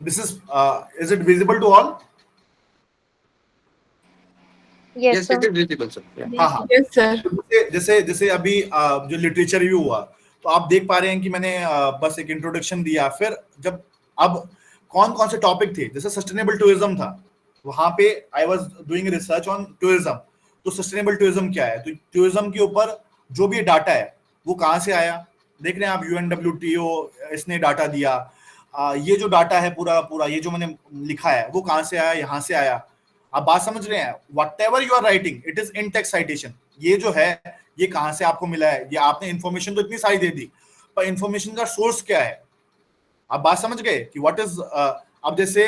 this is it visible to all? Yes, sir. it is visible, sir. Yeah. हाँ. Yes, sir. जैसे अभी जो लिटरेचर रिव्यू हुआ तो आप देख पा रहे हैं कि मैंने बस एक इंट्रोडक्शन दिया. फिर जब अब कौन कौन से टॉपिक थे, जैसे सस्टेनेबल टूरिज्म था, वहां पे I was doing research on tourism. तो सस्टेनेबल टूरिज्म क्या है? तो टूरिज्म के ऊपर जो भी डाटा है वो कहाँ से आया? देख रहे हैं आप, UNWTO इसने डाटा दिया। ये जो डाटा है पूरा ये जो मैंने लिखा है वो कहाँ से आया? यहाँ से आया। आप बात समझ रहे हैं? Whatever you are writing it is in text citation. ये जो है ये कहाँ से आपको मिला है? ये आपने इन्फॉर्मेशन तो इतनी सारी दे दी, पर इन्फॉर्मेशन का सोर्स क्या है? आप बात समझ गए कि व्हाट इज, अब जैसे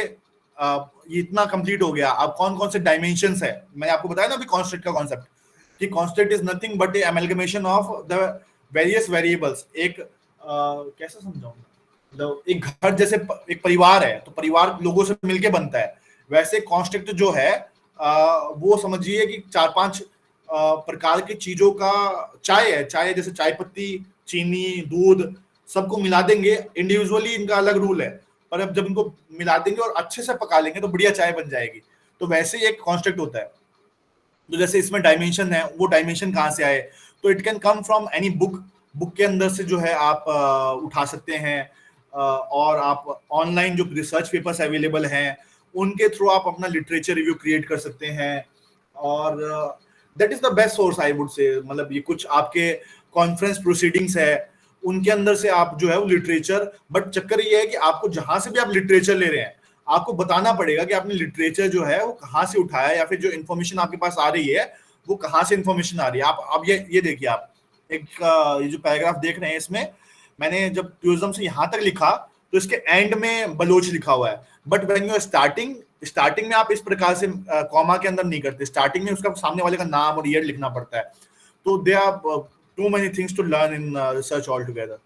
ये इतना कंप्लीट हो गया, अब कौन कौन से डायमेंशंस है? मैंने आपको बताया ना अभी कॉन्स्टेंट का कॉन्सेप्ट, कि constant is nothing but A amalgamation of the various variables. एक कैसे समझाऊं, एक घर जैसे एक परिवार है, तो परिवार लोगों से मिलके बनता है, वैसे कॉन्स्टेंट जो है वो समझिए कि 4-5 प्रकार की चीजों का चाय है। चाय जैसे चाय पत्ती, चीनी, दूध, सबको मिला देंगे इंडिविजुअली, इनका अलग रूल है, पर अब जब इनको मिला देंगे और अच्छे से पका लेंगे तो बढ़िया चाय बन जाएगी। तो वैसे ही एक कॉन्स्टेंट होता है। तो जैसे इसमें डायमेंशन है, वो डायमेंशन कहाँ से आए? तो it can come from any book के अंदर से जो है आप उठा सकते हैं, और आप ऑनलाइन जो रिसर्च पेपर्स अवेलेबल हैं उनके थ्रू आप अपना लिटरेचर रिव्यू क्रिएट कर सकते हैं, और that is the best source I would say. मतलब ये कुछ आपके कॉन्फ्रेंस प्रोसीडिंग्स है, उनके अंदर से आप जो है वो लिटरेचर, बट चक्कर ये है कि आपको जहां से भी आप लिटरेचर ले रहे हैं आपको बताना पड़ेगा कि आपने लिटरेचर जो है वो कहाँ से उठाया, या फिर जो इन्फॉर्मेशन आपके पास आ रही है वो कहाँ से इन्फॉर्मेशन आ रही है। आप अब ये देखिए, आप एक ये जो पैराग्राफ देख रहे हैं, इसमें मैंने जब टूरिज्म से यहाँ तक लिखा तो इसके एंड में बलोच लिखा हुआ है, but when you are starting में आप इस प्रकार से कॉमा के अंदर नहीं करते। स्टार्टिंग में उसका सामने वाले का नाम और ईयर लिखना पड़ता है। तो they are too many things to learn in research all together.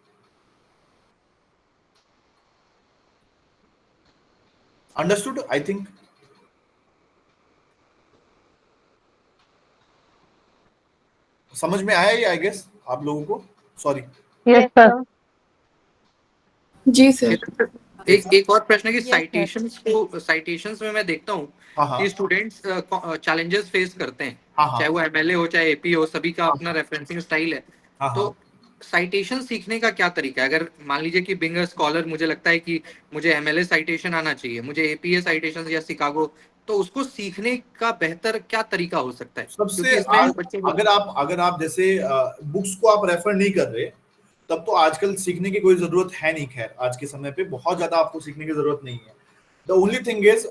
Understood I think? समझ में आया ये आई गेस आप लोगों को? सॉरी। Yes sir. जी सर। एक और प्रश्न है कि Yes, साइटेशंस में मैं देखता हूँ हाँ कि स्टूडेंट्स चैलेंजेस फेस करते हैं, हाँ चाहे वो MLA हो चाहे AP हो, सभी का अपना रेफरेंसिंग स्टाइल है। हाँ तो साइटेशन सीखने का क्या तरीका है? अगर मान लीजिए कि बिंग अ स्कॉलर मुझे लगता है कि मुझे MLA साइटेशन आना चाहिए, मुझे APA साइटेशन या शिकागो, तो उसको सीखने का बेहतर क्या तरीका हो सकता है? सबसे क्योंकि इसमें बच्चे अगर आप जैसे बुक्स को आप रेफर नहीं कर रहे, तब तो आजकल सीखने की कोई जरूरत है नहीं। खैर आज के समय पे बहुत ज्यादा आपको सीखने की जरूरत नहीं है। द ओनली थिंग इज,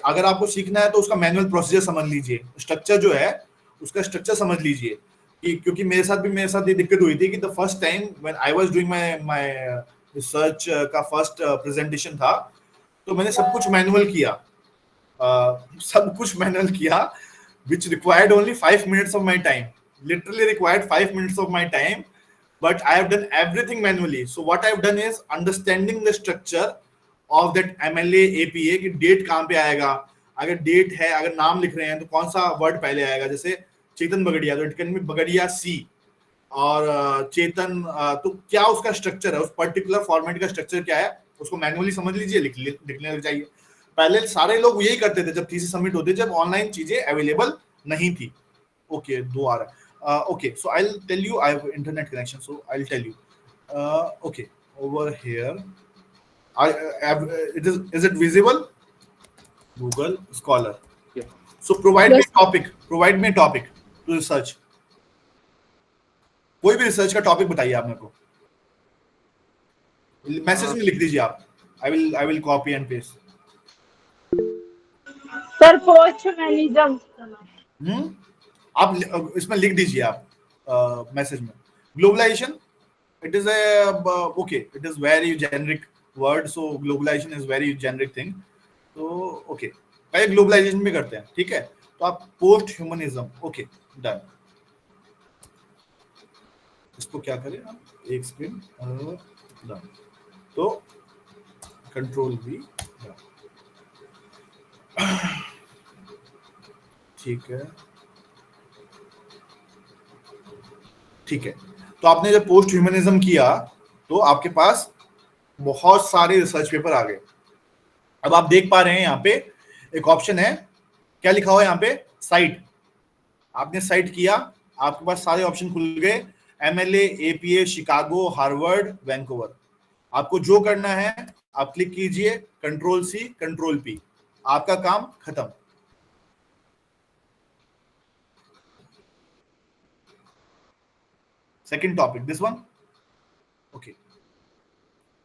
अगर आपको सीखना है तो उसका मैनुअल प्रोसीजर समझ लीजिए, स्ट्रक्चर जो है उसका स्ट्रक्चर समझ लीजिए। कि क्योंकि मेरे साथ ये दिक्कत हुई थी कि the first time when I was doing my research का फर्स्ट प्रेजेंटेशन था, तो मैंने सब कुछ मैनुअल किया, which required only 5 minutes of my time, literally required 5 minutes of my time, but I have done everything manually. So what I have done is understanding the structure of that MLA APA कि date कहाँ पे आएगा, अगर date है, अगर नाम लिख रहे हैं तो कौन सा वर्ड पहले आएगा। जैसे चेतन बगड़िया, तो it can be Bagaria C, और चेतन, तो क्या उसका स्ट्रक्चर है, उस पर्टिकुलर फॉर्मेट का स्ट्रक्चर क्या है, उसको मैनुअली समझ लीजिए, लिखने लग जाइए। पहले सारे लोग यही करते थे जब थीसिस सबमिट होते, जब ऑनलाइन चीजें अवेलेबल नहीं थी। ओके, 2 आ रहा है। Okay, so I will tell you, I have internet connection, so I will tell you. Okay, over here is it visible? Google Scholar. Yeah. So provide me a topic to research. कोई भी research का topic बताइए आप मेरे को, message में लिख दीजिए आप। I will copy and paste. Sir पोस्टमैनिज्म। आप इसमें लिख दीजिए आप मैसेज में। Globalisation, it is very generic word, so globalization is very generic thing. तो ओके, पहले ग्लोबलाइजेशन भी करते हैं, ठीक है? तो आप पोस्ट ह्यूमनिज्म, ओके डन। इसको क्या करें आप, एक सेकंड, डन। तो कंट्रोल V, ठीक है। तो आपने जब पोस्ट ह्यूमनिज्म किया तो आपके पास बहुत सारे रिसर्च पेपर आ गए। अब आप देख पा रहे हैं यहाँ पे एक ऑप्शन है, क्या लिखा हुआ है यहाँ पे, साइट। आपने साइट किया, आपके पास सारे ऑप्शन खुल गए, MLA APA Chicago, Harvard, Vancouver. आपको जो करना है आप क्लिक कीजिए, कंट्रोल C कंट्रोल P, आपका काम खत्म। Second topic, this one. Okay.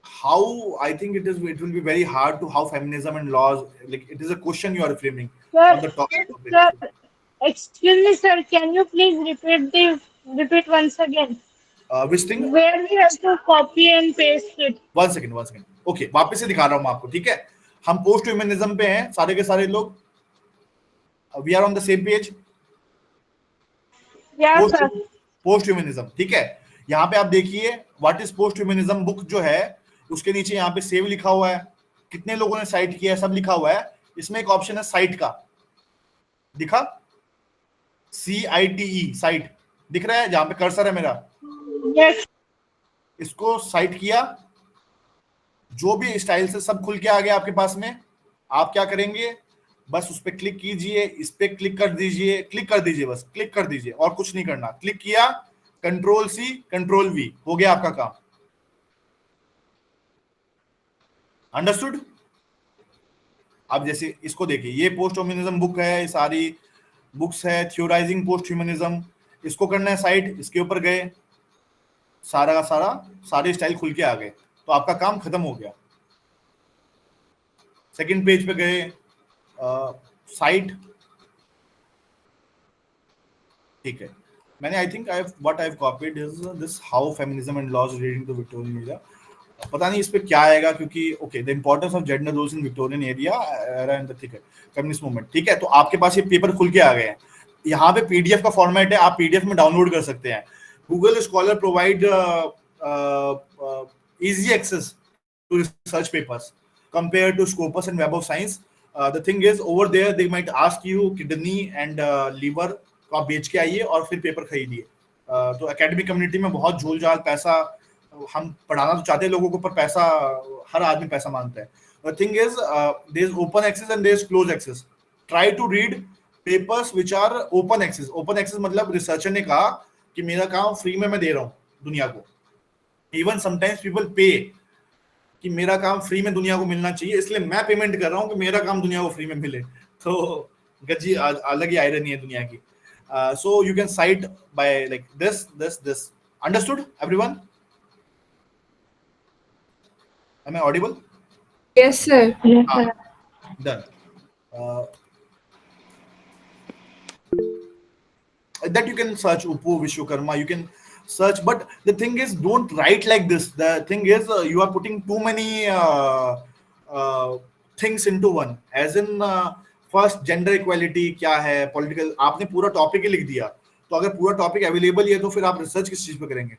How I think it will be very hard to how feminism and laws, like it is a question you are framing on the topic. Sir, excuse me, sir. Can you please repeat once again? Which thing? Where we have to copy and paste it? One second. Okay, वापस से दिखा रहा हूँ मैं आपको, ठीक है? हम पोस्ट ह्यूमनिज्म पे हैं सारे के सारे लोग. We are on the same page. Yeah, sir. Post humanism, ठीक है? यहाँ पे आप देखिए what is post humanism book जो है उसके नीचे यहाँ पे सेव लिखा हुआ है, कितने लोगों ने साइट किया है सब लिखा हुआ है. इसमें एक ऑप्शन है साइट का, दिखा? CITE, साइट दिख रहा है जहां पे कर्सर है मेरा. Yes. इसको साइट किया, जो भी स्टाइल से सब खुल के आ गया आपके पास में. आप क्या करेंगे, बस उस पर क्लिक कीजिए, इस पे क्लिक कर दीजिए, बस क्लिक कर दीजिए और कुछ नहीं करना. क्लिक किया, Ctrl+C Ctrl+V, हो गया आपका काम. अंडरस्टूड? अब जैसे इसको देखिए, ये पोस्ट ह्यूमनिज्म बुक है, सारी बुक्स है, थ्योराइजिंग पोस्ट ह्यूमनिज्म. इसको करना है साइट, इसके ऊपर गए, सारा का सारा सारे स्टाइल खुल के आ गए, तो आपका काम खत्म हो गया. सेकंड पेज पे गए, साइट, ठीक है. मैंने I think what I have copied is this how feminism and laws relating to Victorian era. पता नहीं इस पे क्या आएगा, क्योंकि okay the importance of gender roles in Victorian era and ठीक है फेमिनिस्ट मूवमेंट, ठीक है. तो आपके पास ये पेपर खुल के आ गए हैं. यहाँ पे पीडीएफ का फॉर्मेट है, आप पीडीएफ में डाउनलोड कर सकते हैं. Google scholar provide easy access to research papers compared to Scopus and Web of Science. The thing is over there they might ask you kidney and liver को आप बेच के आइए और फिर पेपर खरीदिए. तो एकेडमिक कम्युनिटी में बहुत झोल झाल पैसा, हम पढ़ाना तो चाहते हैं लोगों को, पर पैसा, हर आदमी पैसा मांगता है. The thing is there is open access and there is closed access. Try to read papers which are open access. Open access मतलब रिसर्चर ने कहा कि मेरा काम फ्री में मैं दे रहा हूँ दुनिया को. इवन समटाइम्स पीपल पे कि मेरा काम फ्री में दुनिया को मिलना चाहिए, इसलिए मैं पेमेंट कर रहा हूँ कि मेरा काम दुनिया को फ्री में मिले. तो गजी अलग ही आयरनी है दुनिया की. So you can sight by like this. Understood everyone? Am I audible? Yes, sir. Yes, sir. Done. That you can search Upu Vishwakarma, you can search, but the thing is don't write like this. The thing is you are putting too many things into one, as in first gender equality क्या है, political, आपने पूरा topic ही लिख दिया. तो अगर पूरा topic available ही है तो फिर आप रिसर्च किस चीज पे करेंगे?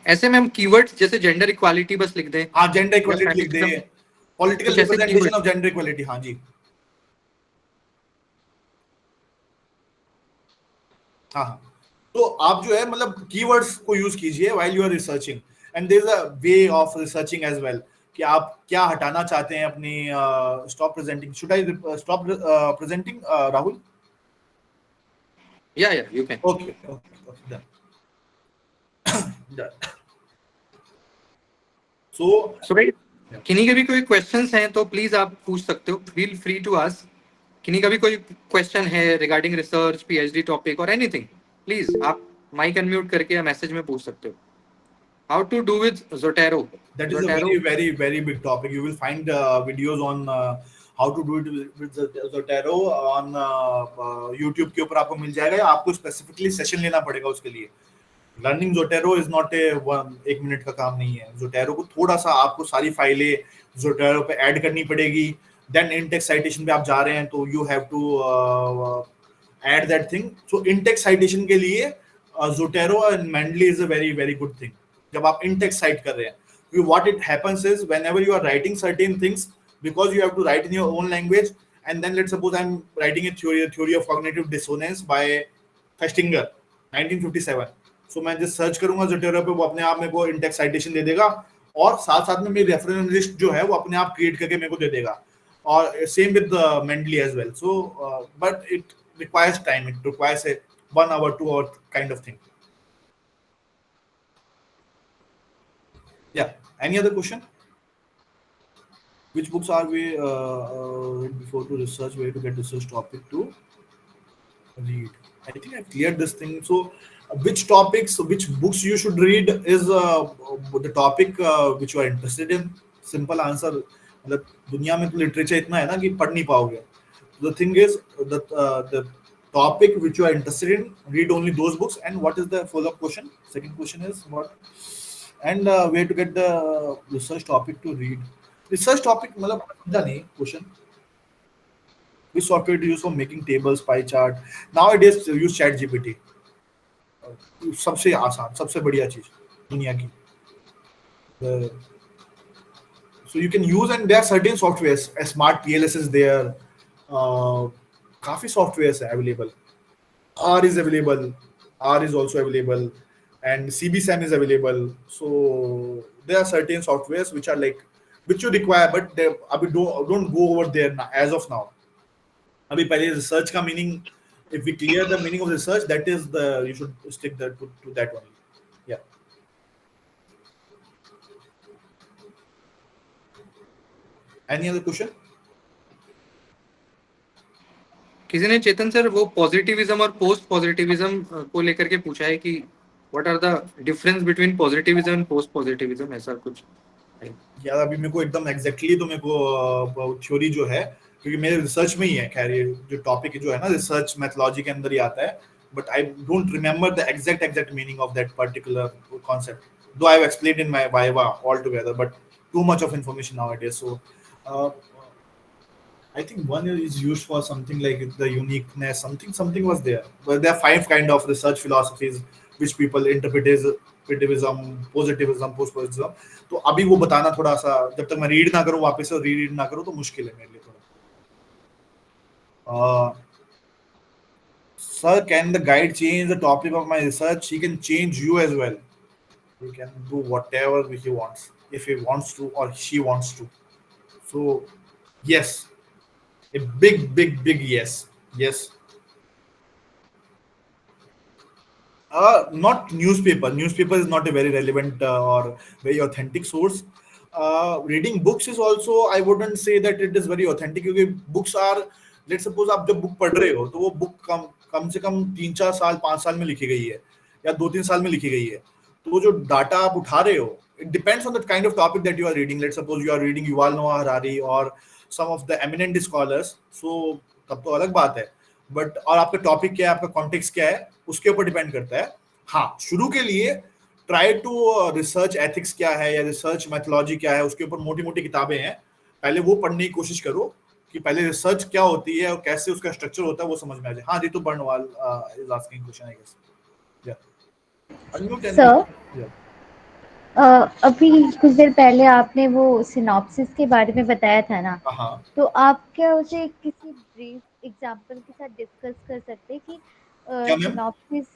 ऐसे में हम कीवर्ड्स जैसे जेंडर इक्वालिटी बस लिख दें. हाँ, जेंडर इक्वालिटी लिख दे, political representation of gender equality. हाँ जी, हाँ. तो आप जो है मतलब कीवर्ड्स को यूज कीजिए while you are researching, and there is a way of researching as well कि आप क्या हटाना चाहते हैं अपनी. Stop presenting, should I stop presenting Rahul? Yeah you can. Okay done. So भाई किन्हीं के भी कोई क्वेश्चंस हैं तो प्लीज आप पूछ सकते हो. Feel free to ask. किन्हीं का भी कोई क्वेश्चन है रिगार्डिंग रिसर्च, पीएचडी टॉपिक और एनीथिंग, प्लीज आप माइक अनम्यूट करके या मैसेज में पूछ सकते हो. How to do with Zotero? That is a very big topic. You will find videos on how to do it with Zotero on YouTube के ऊपर आपको मिल जाएगा, या आपको स्पेसिफिकली सेशन लेना पड़ेगा उसके लिए. लर्निंग Zotero इज नॉट एक मिनट का काम नहीं है. Zotero को थोड़ा सा आपको सारी फाइलें Zotero पे ऐड करनी पड़ेगी. देन in-text citation पे आप जा रहे हैं तो you have to add that thing. So in-text citation के लिए Zotero and Mendeley is a very good thing. जब आप in-text cite कर रहे हैं, what it happens is whenever you are writing certain things, because you have to write in your own language, and then let's suppose I'm writing a theory of cognitive dissonance by Festinger 1957. So मैं just search करूंगा Zotero पे, वो अपने आप मेरे को in-text citation दे देगा, और साथ में मेरी रेफरेंस लिस्ट जो है वो अपने आप क्रिएट करके मेरे को दे देगा. और same with Mendeley as well. So but it requires time. It requires a 1 hour, 2 hour kind of thing. Yeah. Any other question? Which books are we read before to research, where to get research topic to read? I think I cleared this thing. So, which topics, which books you should read is the topic which you are interested in. Simple answer. मतलब दुनिया में तो literature इतना है ना कि पढ़ नहीं पाओगे. The thing is the topic which you are interested in, read only those books. And what is the follow-up question? Second question is what? And where to get the research topic to read? Research topic मतलब समझा नहीं question. Which software to use for making tables, pie chart? Nowadays use ChatGPT. सबसे आसान, सबसे बढ़िया चीज दुनिया की. So you can use, and there are certain softwares. A Smart PLS is there. काफी softwares है available. R is available. R is also available, and CBSAM is available. So there are certain softwares which are like which you require, but they अभी don't go over there now, as of now. अभी पहले research का meaning, if we clear the meaning of research, that is the you should stick that to that only. Yeah. Any other question? किसी ने Chetan sir वो positivism और post positivism को लेकर के पूछा है कि what are the difference between positivism and post positivism, ऐसा कुछ. यार अभी मेरे को एकदम एग्जैक्टली तो मेरे को थ्योरी जो है, क्योंकि मेरे रिसर्च में ही है, खैर ये जो टॉपिक जो है ना रिसर्च मेथोलॉजी के अंदर ही आता है, but I don't remember the exact meaning of that particular concept, though I have explained in my viva all together, but too much of information nowadays. So I think one is used for something like the uniqueness, something was there, but there are 5 kind of research philosophies which people interpretivism, positivism, post positivism. तो अभी वो बताना थोड़ा सा, जब तक मैं read ना करूं वापस से रीड ना करूं तो मुश्किल है मेरे लिए थोड़ा. Sir, can the guide change the topic of my research? He can change you as well. He can do whatever he wants, if he wants to or she wants to. So yes, a big yes. Not newspaper. Newspaper is not a very relevant or very authentic source. Reading books is also, I wouldn't say that it is very authentic, क्योंकि books are, let's suppose आप जब book पढ़ रहे हो तो वो book कम से कम 3-4 साल 5 साल में लिखी गई है या 2-3 साल में लिखी गई है. तो जो डाटा आप उठा रहे हो, it depends on the kind of topic that you are reading. Let's suppose you are reading Yuval Noah Harari or some of the eminent scholars, so तब तो अलग बात है, बट और आपका टॉपिक क्या है, आपका कॉन्टेक्स्ट क्या है, उसके ऊपर डिपेंड करता है. हाँ, शुरू के लिए ट्राई टू रिसर्च एथिक्स क्या है या रिसर्च मेथोलॉजी क्या है, उसके ऊपर मोटी मोटी किताबें हैं, पहले वो पढ़ने की कोशिश करो कि पहले रिसर्च क्या होती है और कैसे उसका स्ट्रक्चर होता है वो समझ में आ जाए. हाँ, Ritu Barnwal is asking question I guess. या सर, अभी कुछ देर पहले आपने वो सिनॉप्सिस के बारे में बताया था ना, हाँ, तो आप क्या उसे किसी ब्रीफ एग्जांपल के साथ डिस्कस कर सकते हैं कि सिनॉप्सिस,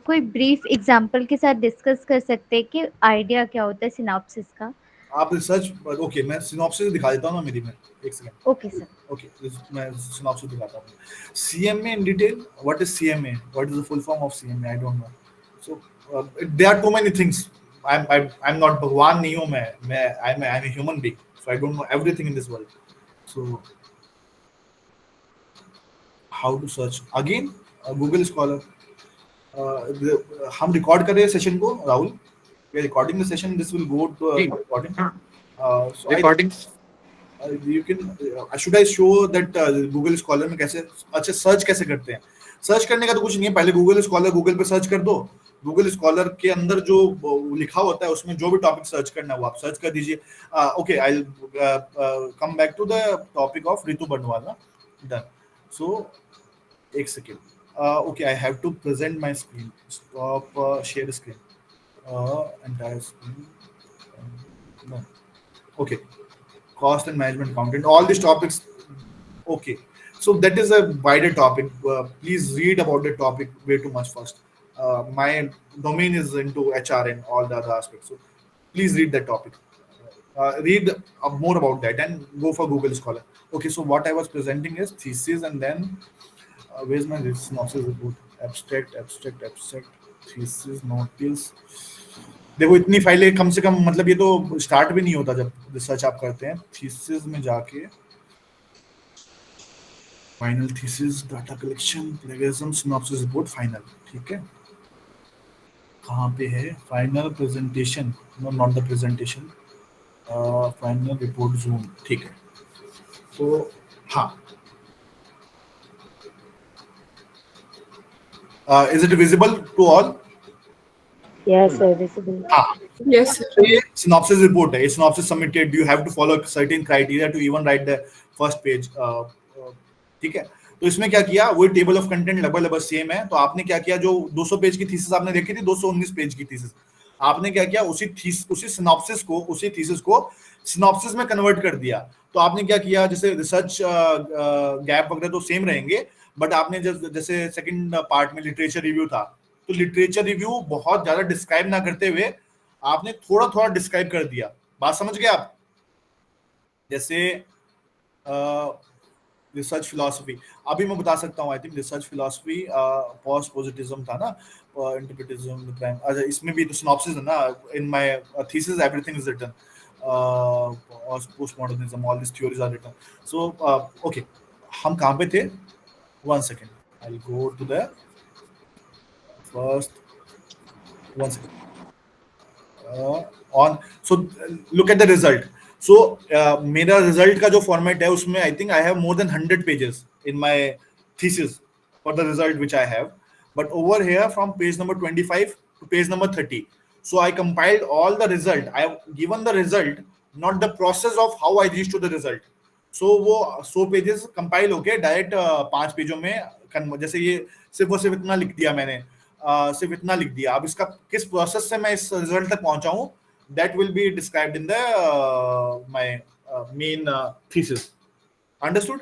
कोई ब्रीफ एग्जांपल के साथ डिस्कस कर सकते हैं कि आइडिया क्या होता है सिनॉप्सिस का. आप रिसर्च, ओके मैं सिनॉप्सिस दिखा देता हूँ ना मेरी में, एक सेकंड. Okay sir. ओके, मैं सिनॉप्सिस दिखाता हूँ. CMA in detail, what is CMA, what is the full form of CMA, I don't know. So there are too many things. I'm not भगवान नहीं हूँ मैं I'm a human being, so I don't know everything in this world. So how to search again? Google Scholar. हम record कर रहे हैं session को, Rahul. We are recording the session. This will go to recording. So recording you can should I show that Google Scholar में कैसे अच्छा search कैसे करते हैं. सर्च करने का तो कुछ नहीं है, पहले Google Scholar गूगल पे सर्च कर दो. गूगल स्कॉलर के अंदर जो लिखा होता है उसमें जो भी टॉपिक सर्च करना है वो आप सर्च कर दीजिए. Okay, I will come back to the topic of Ritu Barnwal. Done. So एक second. Okay, I have to present my screen. Stop share screen. Entire screen. Okay, cost and management accountant, all these topics. Okay, so that is a wider topic. Please read about the topic way too much first. My domain is into HR and all the other aspects, so please read that topic. Read more about that and go for Google Scholar. Okay, so what I was presenting is thesis, and then where's my synopsis report? Abstract, thesis, notice. देखो इतनी फाइलें कम से कम, मतलब ये तो start भी नहीं होता जब रिसर्च आप करते हैं. थीसिस में जाके final thesis, data collection, plagiarism, synopsis report, final, ठीक है। कहाँ पे है final presentation? No, not the presentation, final report Zoom, ठीक है। तो हाँ, is it visible to all? Yes, sir, visible. हाँ, Yes, sir. तो ये सिनॉप्सिस रिपोर्ट है। Synopsis submitted, you have to follow certain criteria to even write the first page, ठीक है। तो इसमें क्या किया, वो टेबल ऑफ कंटेंट लगभग सेम है। तो आपने क्या किया, जो 200 पेज की थीसिस आपने देखी थी, 219 पेज की थीसिस, आपने क्या किया, उसी सिनॉप्सिस को, उसी थीसिस को सिनॉप्सिस में कन्वर्ट कर दिया। तो आपने क्या किया, जैसे रिसर्च गैप वगैरह तो सेम रहेंगे, बट आपने जैसे सेकंड पार्ट में लिटरेचर रिव्यू था, तो लिटरेचर रिव्यू बहुत ज्यादा डिस्क्राइब ना करते हुए आपने थोड़ा थोड़ा डिस्क्राइब कर दिया। बात समझ गए आप? जैसे रिसर्च फिलॉसफी, अभी मैं बता सकता हूँ। I think research philosophy post positivism था ना, इंटरप्रेटिज्म, अच्छा इसमें भी तो सिनॉप्सिस है ना, in my thesis everything is written, post modernism, all this theories are written. So okay, हम कहाँ पे थे? One second, I will go to the first, one second, on, so look at the result. So मेरा result का जो format है उसमें I think I have more than 100 pages in my thesis for the result which I have, but over here from page number 25 to page number 30, so I compiled all the result, I have given the result, not the process of how I reached to the result. So वो 100 pages compile होके direct 5 पेजों में, जैसे ये सिर्फ इतना लिख दिया मैंने, सिर्फ इतना लिख दिया। अब इसका किस प्रोसेस से मैं इस रिजल्ट तक पहुंचा हूं, that will be described in the my main thesis. Understood?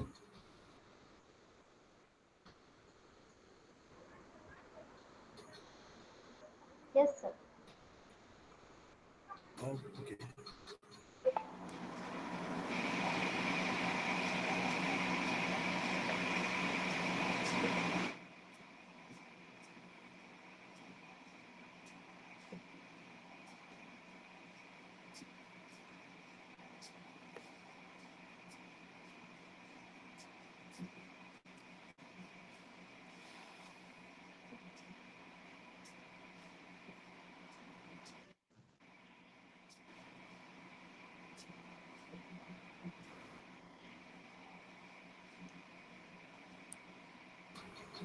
Yes, sir. Okay.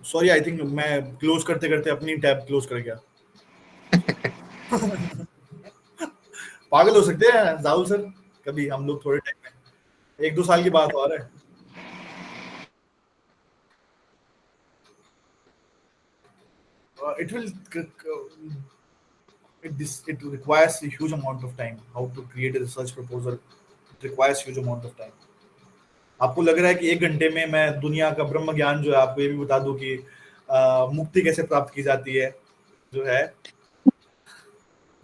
Sorry, I think मैं क्लोज करते करते अपनी टैब क्लोज कर गया। पागल हो सकते हैं जाहुल सर, कभी हम लोग थोड़े टाइम में, 1-2 साल की बात और है। It will it requires a huge amount of time. How to create a research proposal, it requires huge amount of time. आपको लग रहा है कि 1 घंटे में मैं दुनिया का ब्रह्म ज्ञान जो है आपको ये भी बता दूं कि मुक्ति कैसे प्राप्त की जाती है, जो है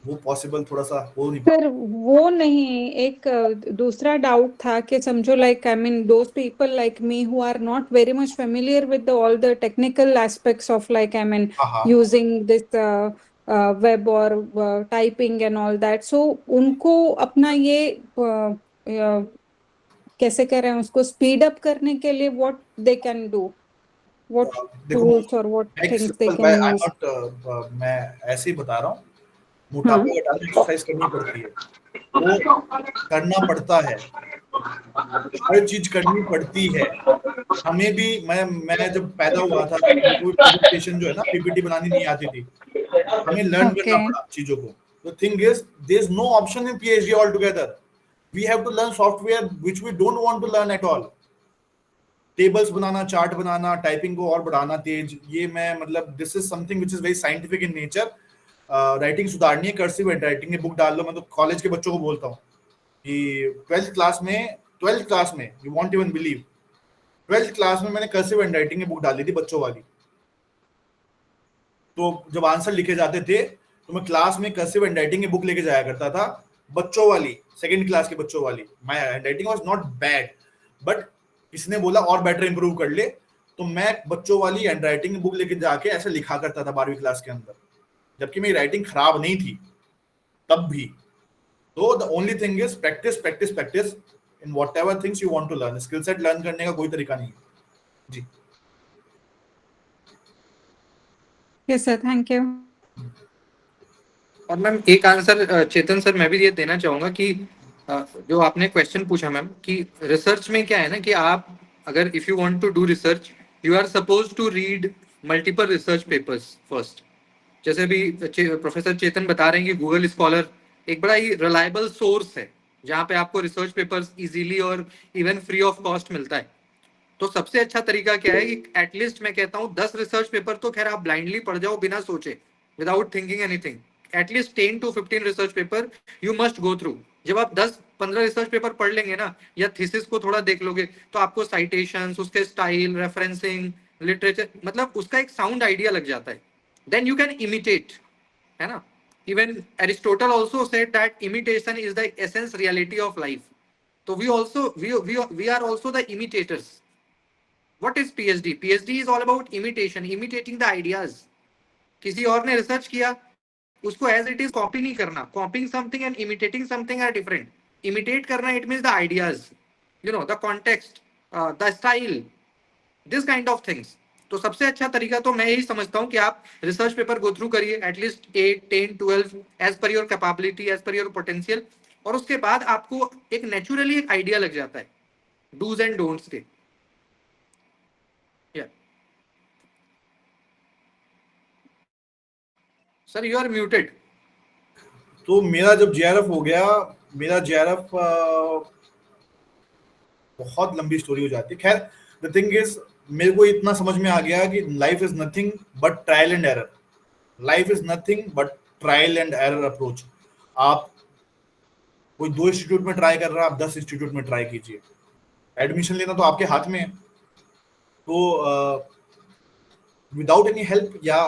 वो पॉसिबल थोड़ा सा हो नहीं। सर वो नहीं, एक दूसरा डाउट था कि समझो like I mean those people like me who are not very much familiar with all the technical aspects of like I mean using this web और typing and all that, so उनको अपना ये कैसे करें, उसको स्पीड अप करने के लिए what they can do, what tools और what things they can use? मैं ऐसे ही बता रहा हूँ, मोटापा घटाने एक्सरसाइज करनी पड़ती है, वो करना पड़ता है, हर चीज करनी पड़ती है। हमें भी, मैं जब पैदा हुआ था प्रेजेंटेशन जो है ना, पीपीटी बनानी नहीं आती थी, हमें लर्न करना पड़ा चीजों को। The thing is, there is no option in PhD altogether. We have to learn software which we don't want to learn at all. Tables बनाना, चार्ट बनाना, टाइपिंग को और बढ़ाना तेज, ये मैं मतलब this is something which is very scientific in nature. Writing सुधारनी है, कर्सिव हैंडराइटिंग में बुक डाल लो। मैं तो कॉलेज के बच्चों को बोलता हूँ कि 12th क्लास में you want even believe, 12th class में मैंने कर्सिव हैंडराइटिंग में बुक डाली थी, बच्चों वाली। तो जब आंसर लिखे जाते थे तो मैं क्लास में कर्सिव हैंडराइटिंग की बुक लेके जाया करता था, बच्चों वाली, 2nd क्लास के बच्चों वाली। My handwriting was not bad, but किसने बोला और बेटर इंप्रूव कर ले, तो मैं बच्चों वाली हैंडराइटिंग की बुक लेके जाके ऐसे लिखा करता था 12वीं क्लास के अंदर, जबकि मेरी राइटिंग खराब नहीं थी तब भी। तो the only thing is practice practice practice in whatever things you want to learn. Skill set learn करने का कोई तरीका नहीं है, जी Yes, sir. Thank you. और मैम एक आंसर चेतन सर मैं भी ये देना चाहूंगा कि जो आपने क्वेश्चन पूछा मैम कि रिसर्च में क्या है ना कि आप अगर if you want to do research you are suppose to read multiple research papers first. जैसे भी प्रोफेसर चेतन बता रहे हैं कि गूगल स्कॉलर एक बड़ा ही रिलायबल सोर्स है जहाँ पे आपको रिसर्च पेपर्स इजीली और इवन फ्री ऑफ कॉस्ट मिलता है। तो सबसे अच्छा तरीका क्या है कि एटलीस्ट मैं कहता हूँ 10 रिसर्च पेपर तो खैर आप ब्लाइंडली पढ़ जाओ बिना सोचे, without thinking anything. At least 10 to 15 research paper you must go through. जब आप 10-15 रिसर्च पेपर पढ़ लेंगे ना या थीसिस को थोड़ा देख लोगे तो आपको साइटेशंस, उसके स्टाइल, रेफरेंसिंग, लिटरेचर, मतलब उसका एक साउंड आइडिया लग जाता है। देन यू कैन इमिटेट, है ना। Even Aristotle also said that imitation is the essence reality of life. तो we are also the imitators. What is PhD? PhD is all about imitation, imitating the ideas. किसी और ने research किया उसको as it is copy नहीं करना। Copying something and imitating something are different. Imitate करना it means the ideas, you know, the context, the style, this kind of things. तो सबसे अच्छा तरीका तो मैं यही समझता हूँ कि आप रिसर्च पेपर गो थ्रू करिए at least 8, 10, 12 as per your capability, as per your potential. और उसके बाद आपको एक नेचुरली एक आइडिया लग जाता है डूज एंड डोंट्स के। Sir you are muted. तो मेरा जब JRF हो गया, मेरा JRF बहुत लंबी स्टोरी हो जाती है। खैर द थिंग इज मेरे को इतना समझ में आ गया कि life is nothing but trial and error. Life is nothing but trial and error approach. आप कोई 2 इंस्टीट्यूट में ट्राई कर रहा है, आप 10 इंस्टीट्यूट में ट्राई कीजिए। एडमिशन लेना तो आपके हाथ में है। तो विदाउट एनी हेल्प या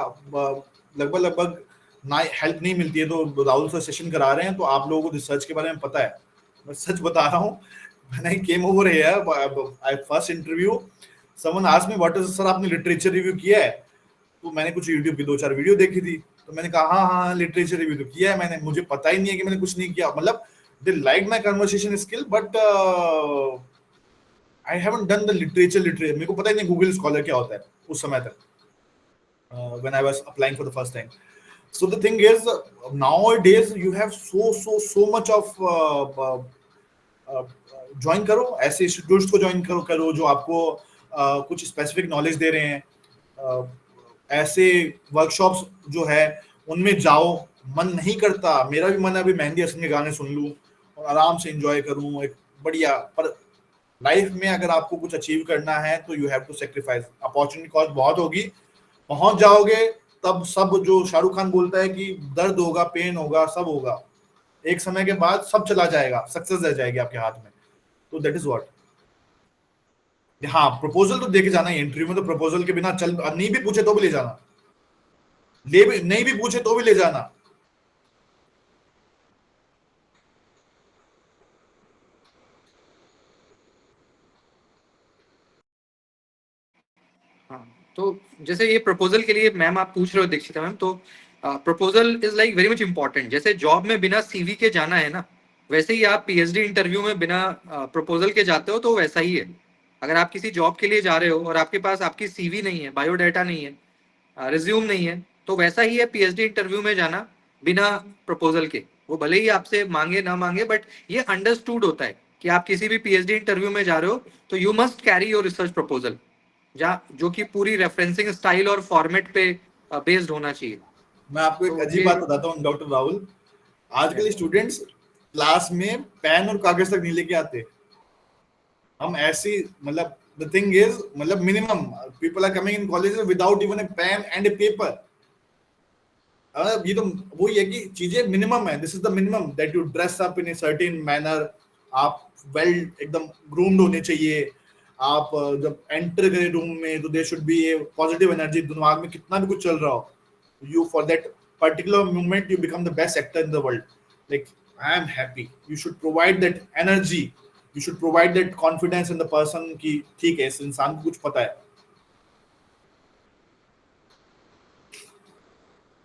लगभग ना हेल्प नहीं मिलती है। तो राहुल सर सेशन करा रहे हैं तो आप लोगों को रिसर्च के बारे में पता है। मैं सच बता रहा हूँ, when I came over here I first interview someone asked me what is sir आपने लिटरेचर रिव्यू किया है? तो मैंने कुछ यूट्यूब की 2-4 वीडियो देखी थी तो मैंने कहा हाँ लिटरेचर रिव्यू तो किया है मैंने, मुझे पता ही नहीं है कि मैंने कुछ नहीं किया। मतलब they like my conversation skill but I haven't done the literature. मेरे को पता ही नहीं गूगल स्कॉलर क्या होता है उस समय तक, when I was applying for the first time. So the thing is, nowadays you have so much of join करो, ऐसे इंस्टीट्यूट्स को ज्वाइन करो जो आपको कुछ स्पेसिफिक नॉलेज दे रहे हैं। ऐसे वर्कशॉप्स जो है उनमें जाओ। मन नहीं करता, मेरा भी मन है अभी मेहंदी हसन के गाने सुन लूं और आराम से एंजॉय करूं एक बढ़िया। पर लाइफ में अगर आपको कुछ अचीव करना है तो you have to sacrifice. Opportunity cost बहुत होगी, पहुंच जाओगे तब सब जो शाहरुख खान बोलता है कि दर्द होगा, पेन होगा, सब होगा, एक समय के बाद सब चला जाएगा, सक्सेस रह जाएगी आपके हाथ में। तो दैट इज व्हाट। हाँ प्रपोजल तो देके जाना है इंटरव्यू में। तो प्रपोजल के बिना चल नहीं भी पूछे तो भी ले जाना, नहीं भी पूछे तो भी ले जाना। हाँ तो जैसे ये प्रपोजल के लिए मैम आप पूछ रहे हो दीक्षिता मैम, तो proposal is like very much important. जैसे जॉब में बिना CV के जाना है ना, वैसे ही आप PhD इंटरव्यू में बिना प्रपोजल के जाते हो तो वैसा ही है। अगर आप किसी जॉब के लिए जा रहे हो और आपके पास आपकी CV नहीं है, बायोडाटा नहीं है, रिज्यूम नहीं है, तो वैसा ही है PhD इंटरव्यू में जाना बिना प्रपोजल के। वो भले ही आपसे मांगे ना मांगे बट ये अंडरस्टूड होता है कि आप किसी भी PhD इंटरव्यू में जा रहे हो तो you must carry your research proposal, जो कि पूरी रेफरेंसिंग स्टाइल और फॉर्मेट पे बेस्ड होना चाहिए। मैं आपको एक अजीब बात बताता हूँ डॉक्टर राहुल, आजकल स्टूडेंट्स क्लास में पेन और कागज तक नहीं लेके आते। हम ऐसी मतलब द थिंग इज मतलब minimum people are coming in college without even a pen and a paper. ये तो वही है कि चीजें मिनिमम है। This is the minimum that you dress up in a certain manner. आप वेल एकदम ग्रूम्ड होने चाहिए। आप जब एंटर करें रूम में तो there should be a positive energy, दिमाग में कितना भी कुछ चल रहा हो, you for that particular moment you become the best actor in the world. Like I am happy, you should provide that energy, you should provide that confidence in the person कि ठीक है इस इंसान को कुछ पता है।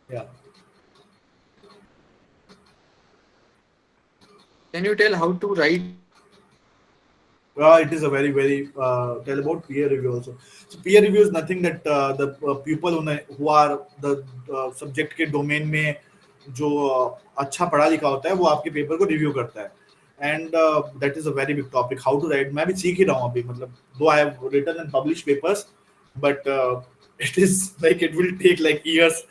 Yeah. Can you tell how to write It is a very tell about peer review also. So peer review is nothing that the people who are the subject के domain में जो अच्छा पढ़ा लिखा होता है वो आपके पेपर को रिव्यू करता है. And that is a very big topic. How to write? मैं भी सीख ही रहा हूँ अभी, मतलब though I have written and published papers, but it is like it will take like years